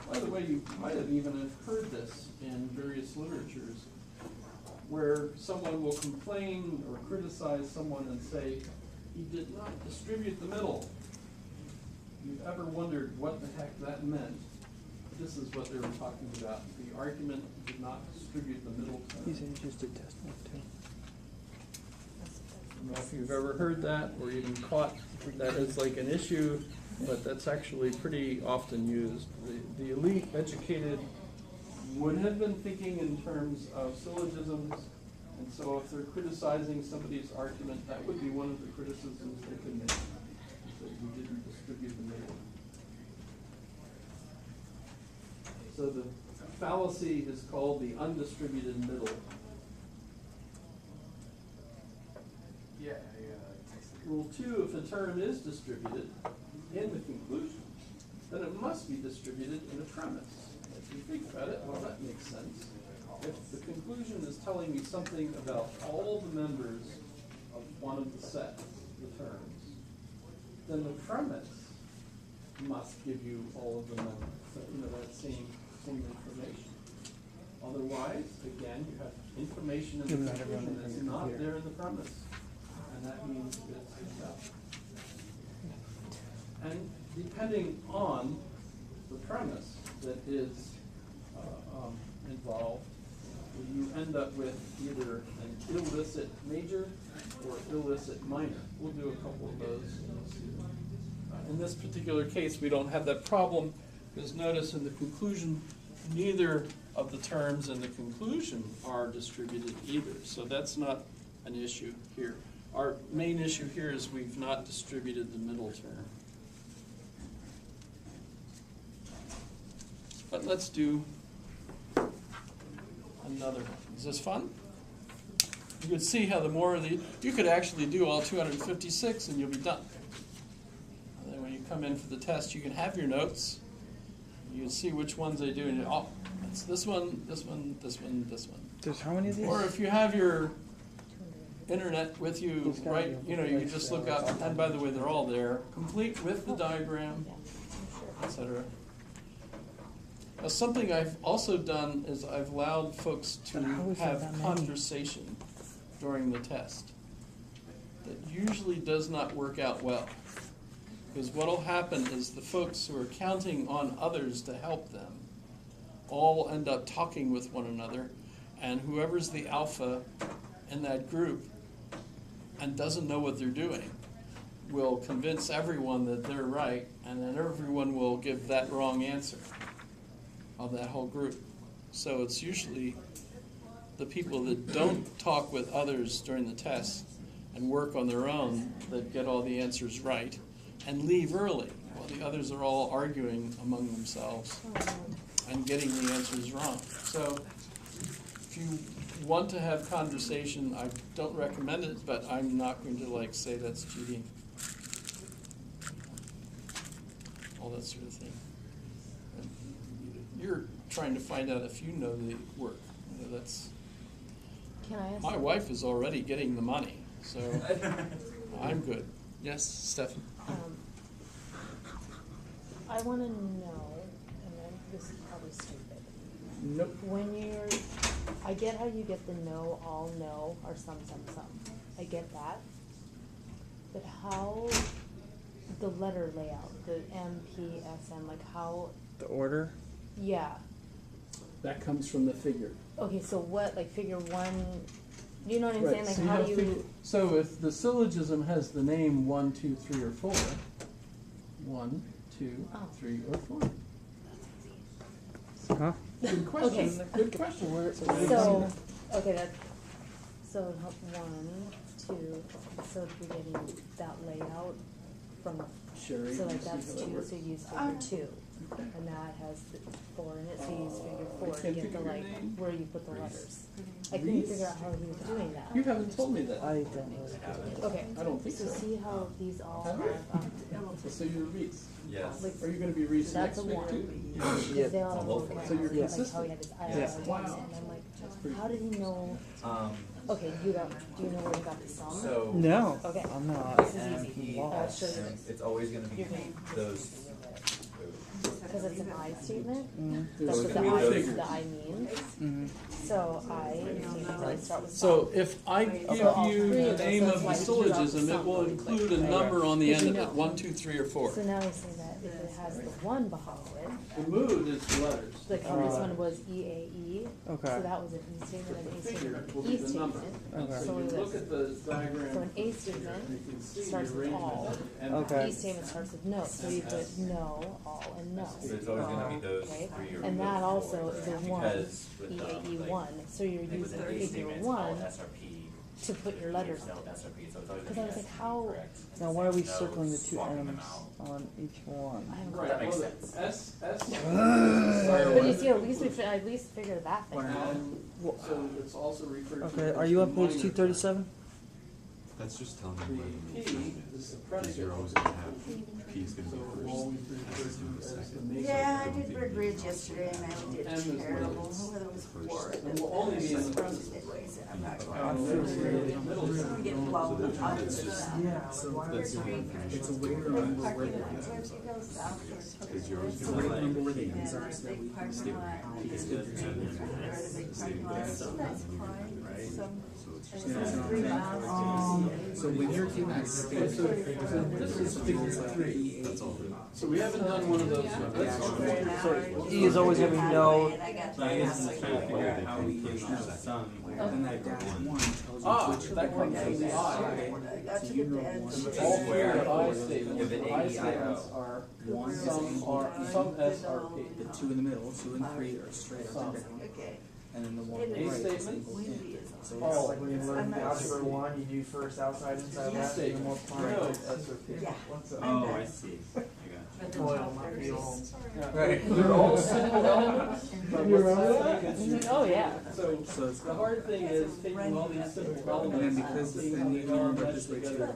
By the way, you might have even heard this in various literatures, where someone will complain or criticize someone and say, he did not distribute the middle. If you've ever wondered what the heck that meant, this is what they were talking about. The argument did not distribute the middle term. These are just a test one too. I don't know if you've ever heard that or even caught that as like an issue, but that's actually pretty often used. The elite educated would have been thinking in terms of syllogisms, and so if they're criticizing somebody's argument, that would be one of the criticisms they could make, that you didn't distribute the middle. So the fallacy is called the undistributed middle. Rule 2, if a term is distributed in the conclusion, then it must be distributed in a premise. If you think about it, well, that makes sense. If the conclusion is telling me something about all the members of one of the set, the terms, then the premise must give you all of the members, that same information. Otherwise, again, you have information in the conclusion that's not there in the premise. And that means it's out. And depending on the premise that is involved, you end up with either an illicit major or illicit minor. We'll do a couple of those. In this particular case, we don't have that problem, because notice in the conclusion, neither of the terms in the conclusion are distributed either. So that's not an issue here. our main issue here is we've not distributed the middle term. But let's do another one. Is this fun? You could see how the more of the, you could actually do all 256 and you'll be done. And then when you come in for the test, you can have your notes. You can see which ones they do, and oh, it's this one, this one, this one, this one. There's how many of these? Or if you have your internet with you, right, you know, you can just look up, and by the way, they're all there, complete with the diagram, etc. Now, something I've also done is I've allowed folks to But how is there have that many? conversation during the test. That usually does not work out well. Because what will happen is the folks who are counting on others to help them all end up talking with one another, and whoever's the alpha in that group and doesn't know what they're doing will convince everyone that they're right, and then everyone will give that wrong answer of that whole group. So it's usually the people that don't talk with others during the test and work on their own that get all the answers right and leave early while the others are all arguing among themselves and getting the answers wrong. So if you want to have conversation, I don't recommend it, but I'm not going to say that's cheating. All that sort of thing. And you're trying to find out if you know the work. You know, that's Can I ask? my wife is already getting the money, so I'm good. Yes, Stefan? I want to know, and then this is probably stupid. Nope. When I get how you get the no, all no, or some. I get that. But how, the letter layout, the M, P, S, N, how, The order? yeah. That comes from the figure. Okay, so what, figure one, you know what I'm saying? so How have do you, figure- so if the syllogism has the name 1, 2, 3, or 4, 1, 2, Oh. 3, or 4. Huh? Good question. Okay. Good question. so, okay, so 1, 2, so you're getting that layout from, Sherry, so you see that's how that 2, works? so you use figure 2. And that has the 4 in it, so you use figure 4 to can't get the think of your name? where you put the letters. I couldn't Reese? figure out how he was doing that. You haven't told me that. I don't know. Okay, I don't think so so. see how these all Have have, you? So you're Reese. Yes. Are you going to be Reese that's next a week 1. too? Because they all have So little you're cameras, how consistent. he had his Yeah. eyes on one, and I'm like, how did he know? Um, Okay, do you know where you got the sum? so. No. Okay. I'm not. This is I'm easy. lost. I'll show you. It's always gonna be You're good. those. Because it's an I statement. Mhm. That's what the Real I, figures. the I means. Mhm. So I start with So sum. if I give So all you three the of those, name that's of the why you drew out the syllogism, it sum will really quick, include a right? number on the Because end you of it, know. 1, 2, 3, or 4. So now we say that if it has the 1 behind it, The mood is the letters. like this one was EAE, Okay. so that was an E statement, an A Figure statement, will an be E the number. statement. And Okay. so So you it look is. at the diagram. So an A statement you can see the starts with arrangement all. and Okay. E statement starts with no, so you put no, all, and no. So it's always gonna be those Okay? 3 or And those that 4. also is a 1, Because with, EAE like, 1, so you're with using the A figure statement, it's called 1 SRP. to put your letters in. Spelled SRP, so it's always Because gonna I was be like, how, correct. Now why are we No circling the 2 swapping them M's out. on each one? I don't Right, That makes well, sense. the S. But you see, at least at least figure that thing out. And so it's also referred to. Okay, as are you on the page minor 237? That's just telling term. me The what P is the because predicate. you're always gonna have P is gonna So be we'll first. always refer S is gonna to be as the second. major. Yeah, I did Bird Bridge yesterday and I did M is terrible, middle. whether it was four. And we'll only be in the present. Anyways, I'm not going. And then middle I'm term. getting blown So out that's of just- that. Yeah, so That's the only it's a information. way to remember where the Because you're always it's a way gonna to like. remember where the ends are so that we can Parking see lot. how They it's did good. the big parking lot. So that's fine. Some- So it's and just. it's 3 miles. So when you're doing state, So this is figure 3. That's all. So we haven't done one of those yet. Let's- sorry. E is always gonna be no. And I got So I guess I'm like, trying to figure out how we Push get the the sum. then that dash 1 tells you Ah, which that comes from the I. I got to the edge. All three are I statements. If it I AEIO. statements are, One is some SRP. the 2 in the middle, 2 and 3 are straight up and down, Okay. and then the 1 A on the right is statement. single Windy in. is So Oh, it's like when you learn algebra 1, you do first outside, inside, left, and then multiply. No. That's what Yeah. What's up? Oh, I see. I got But the Toil, top not there feel. is- Right. They're all simple elements. But You remember what's that? fascinating is Oh, yeah. So the hard thing is taking all these simple elements. And then because seeing then how you they can all remember mesh this way too. together.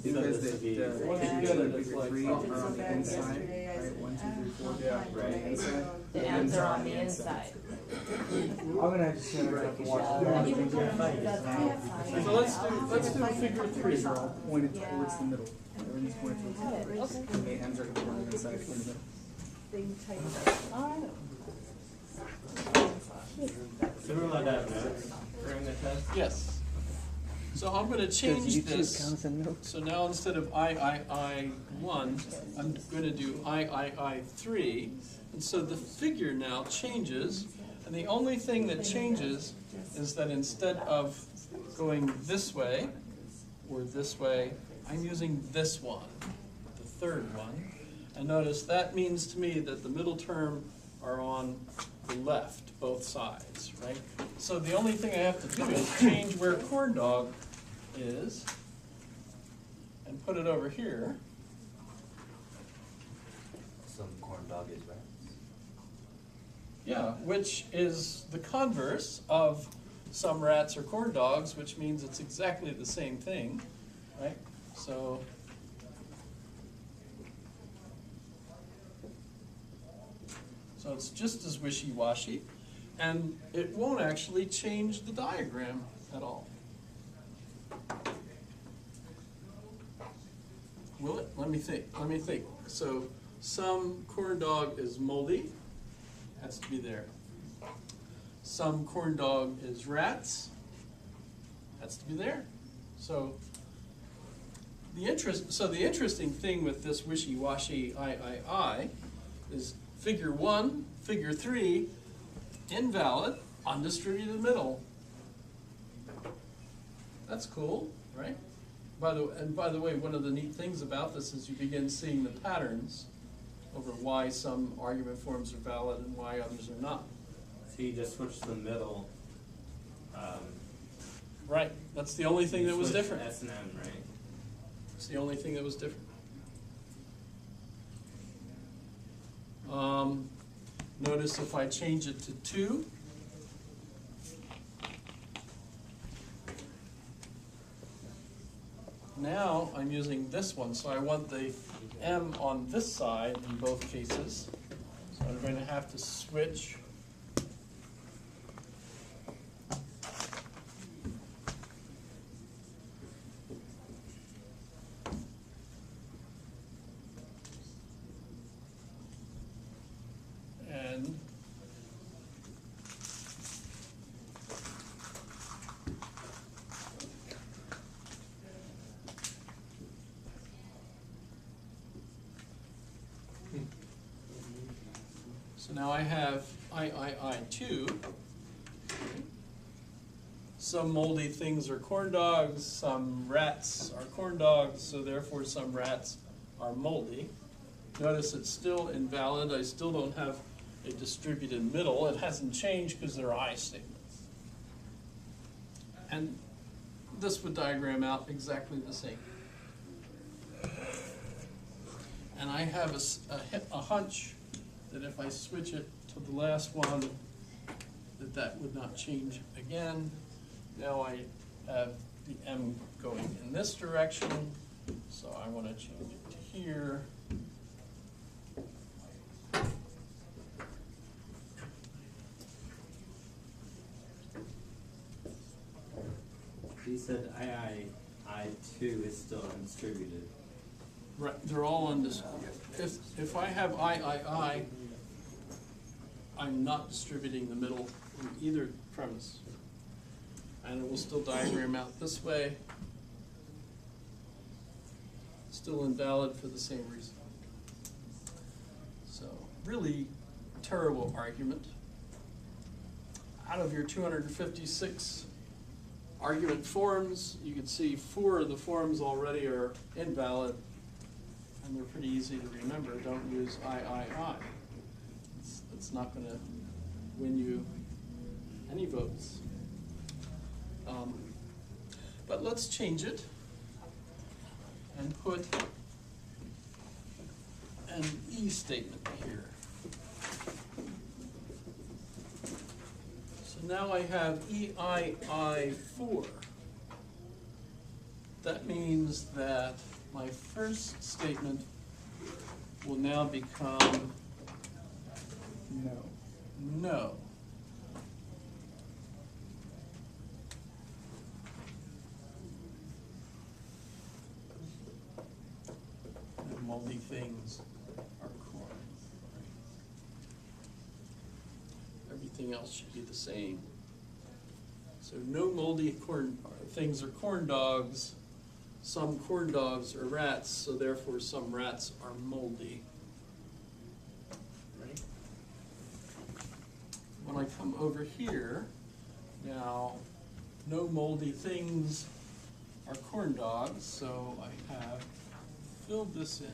Because this would be- the Once you figure get it, two, it's figure like, three oh, are on the inside, right? 1, 2, 3, 4. Yeah. Right. Inside. The ends are on the inside. I'm gonna have to watch So let's do figure three. These are all pointed towards the middle. Everything's pointed towards the middle. And the ends are gonna be on the inside in the middle. Alright. So we're allowed to have notes during the test? Yes. So I'm gonna Does change YouTube this. count as a note? So now instead of I1, I'm gonna do I3. And so the figure now changes, and the only thing that changes is that instead of going this way or this way, I'm using this one, the third one. And notice that means to me that the middle term are on the left, both sides, right? So the only thing I have to do is change where corn dog is and put it over here. Some corn dog is rats. Yeah, which is the converse of some rats or corn dogs, which means it's exactly the same thing, right? So it's just as wishy-washy, and it won't actually change the diagram at all. Will it? Let me think. So some corn dog is moldy, has to be there. Some corn dog is rats, has to be there. So the interesting thing with this wishy-washy I is figure 1, figure 3, invalid, undistributed middle. That's cool, right? By the way, one of the neat things about this is you begin seeing the patterns over why some argument forms are valid and why others are not. So you just switch the middle. Right, that's the only thing that was different. S and M, right? It's the only thing that was different. Notice if I change it to 2, now I'm using this one, so I want the M on this side in both cases. So I'm going to have to switch. And so now I have I2. Some moldy things are corn dogs, some rats are corn dogs, so therefore some rats are moldy. Notice it's still invalid. I still don't have a distributed middle. It hasn't changed because they're I statements. And this would diagram out exactly the same. And I have a hunch that if I switch it to the last one, that would not change again. Now I have the M going in this direction, so I want to change it to here. You said I2 is still undistributed. Right, they're all undistributed. If I have I, I'm not distributing the middle in either premise. And it will still diagram out this way. Still invalid for the same reason. So, really terrible argument. Out of your 256 argument forms, you can see 4 of the forms already are invalid, and they're pretty easy to remember. Don't use I. It's not going to win you any votes. But let's change it and put an E statement here. So now I have EII4. That means that my first statement will now become No. no. And moldy things are corn. Everything else should be the same. So no moldy corn things are corn dogs. Some corn dogs are rats, so therefore some rats are moldy. Right? When I come over here, now no moldy things are corn dogs, so I have filled this in.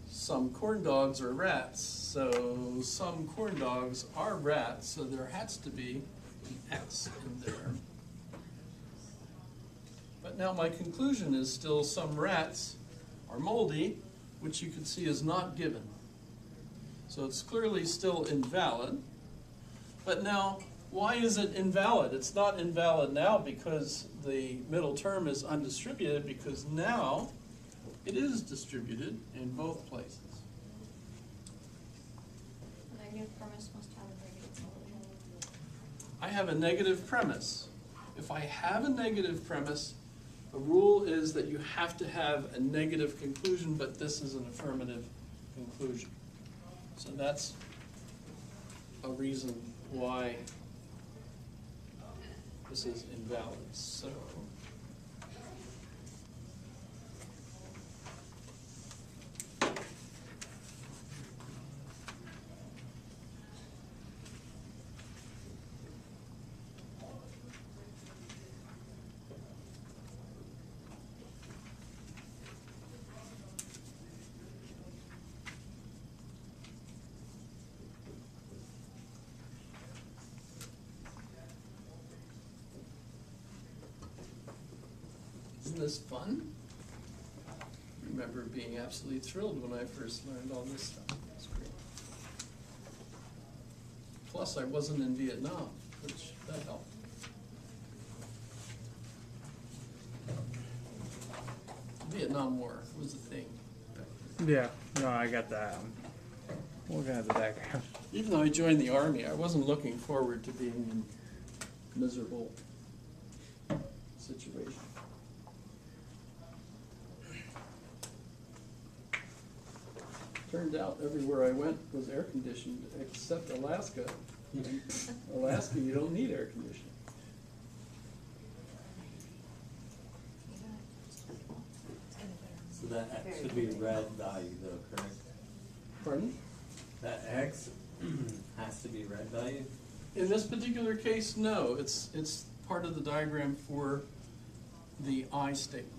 Some corn dogs are rats, so some corn dogs are rats, so there has to be an X in there. But now my conclusion is still some rats are moldy, which you can see is not given. So it's clearly still invalid. But now, why is it invalid? It's not invalid now because the middle term is undistributed, because now it is distributed in both places. A negative premise must have a negative solution. I have a negative premise. If I have a negative premise, the rule is that you have to have a negative conclusion, but this is an affirmative conclusion. So that's a reason why this is invalid. So isn't this fun? I remember being absolutely thrilled when I first learned all this stuff. It's great. Plus, I wasn't in Vietnam, which that helped. Vietnam War was a thing back then. Yeah, no, I got that. We're gonna have the background. Even though I joined the Army, I wasn't looking forward to being in a miserable situation. Turned out everywhere I went was air conditioned except Alaska. Alaska, you don't need air conditioning. So that X should be red value though, correct? Pardon? That X has to be red value? In this particular case, no. It's part of the diagram for the I statement.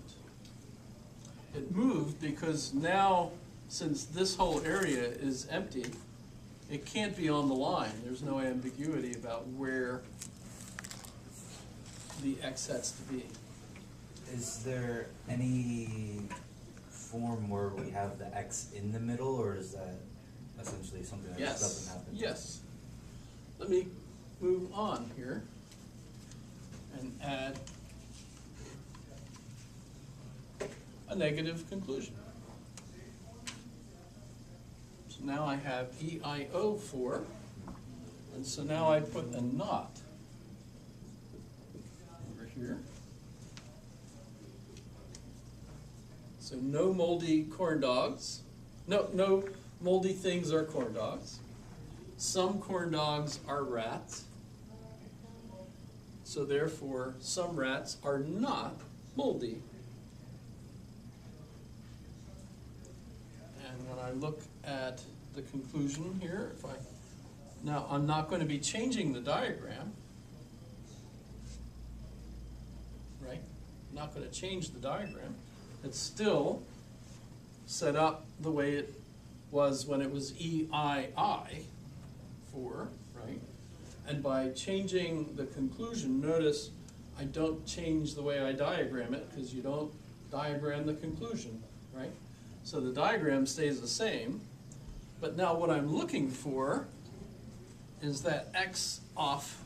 It moved because now, since this whole area is empty, it can't be on the line. There's no ambiguity about where the X has to be. Is there any form where we have the X in the middle, or is that essentially something that just doesn't happen? Yes. Let me move on here and add a negative conclusion. So now I have EIO4, and so now I put a not over here. So no moldy corn dogs. No moldy things are corn dogs. Some corn dogs are rats. So therefore, some rats are not moldy. And when I look at the conclusion here, now I'm not going to be changing the diagram, right? I'm not going to change the diagram. It's still set up the way it was when it was EII, 4, right? And by changing the conclusion, notice I don't change the way I diagram it, because you don't diagram the conclusion, right? So the diagram stays the same, but now what I'm looking for is that X off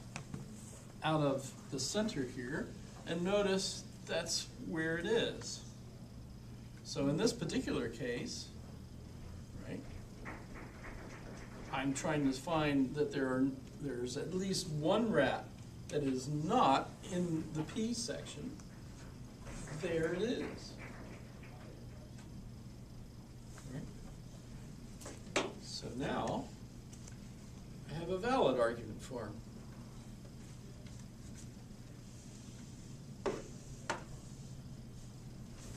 out of the center here, and notice that's where it is. So in this particular case, right, I'm trying to find that there's at least one rat that is not in the P section. There it is. Right. So now I have a valid argument for him.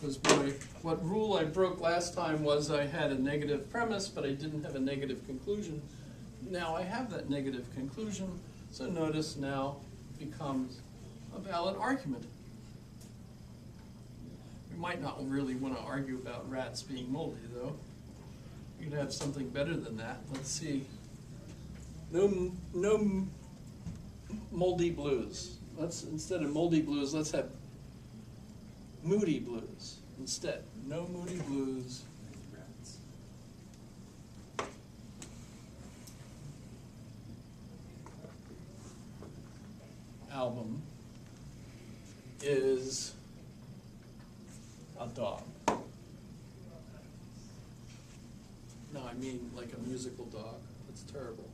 Because what rule I broke last time was I had a negative premise, but I didn't have a negative conclusion. Now I have that negative conclusion, so notice now becomes a valid argument. We might not really want to argue about rats being moldy, though. You could have something better than that. Let's see. No moldy blues. Instead of moldy blues, let's have moody blues instead. No moody blues. Album is a dog. No, I mean like a musical dog. That's terrible.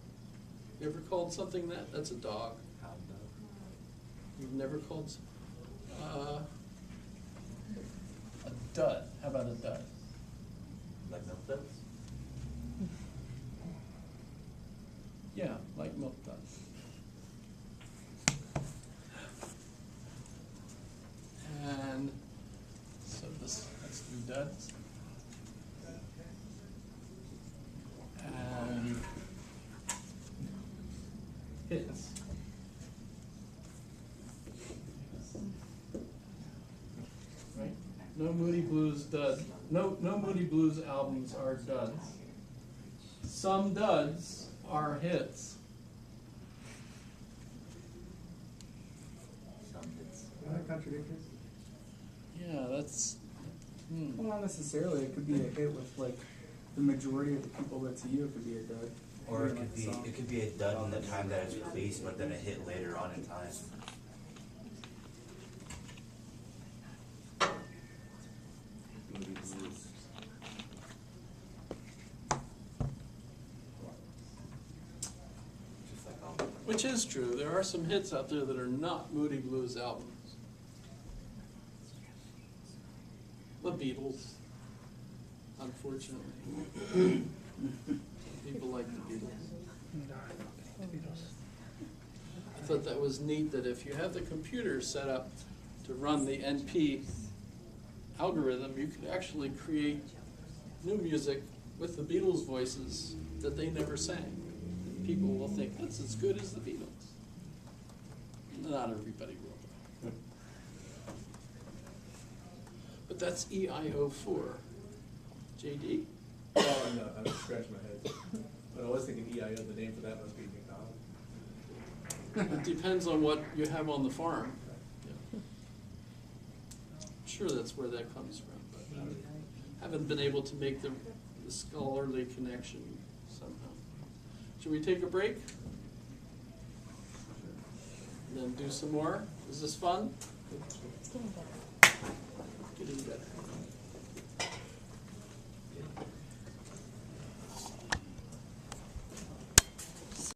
You ever called something that? That's a dog. You've never called a dud. How about a dud? Like milk duds? Yeah, like milk duds. And so let's do duds. And hits. Right? No Moody Blues dud. No Moody Blues albums are duds. Some duds are hits. Isn't that contradictory? Yeah, that's. Well, not necessarily. It could be a hit with like the majority of the people that see you. It could be a dud. Or it Like could the be song. it could be a dud in the time that it's released, but then a hit later on in time. Moody blues. Just like all. Which is true. There are some hits out there that are not Moody Blues albums. The Beatles, unfortunately. People like the Beatles. I thought that was neat that if you have the computer set up to run the NP algorithm, you could actually create new music with the Beatles voices that they never sang. People will think that's as good as the Beatles. Not everybody will. But that's EIO4. JD? Oh, no, I was scratching my head. But I was thinking EIO, the name for that must be McDonald. It depends on what you have on the farm. Yeah. Sure, that's where that comes from, but I haven't been able to make the scholarly connection somehow. Should we take a break? And then do some more? Is this fun? It's getting better.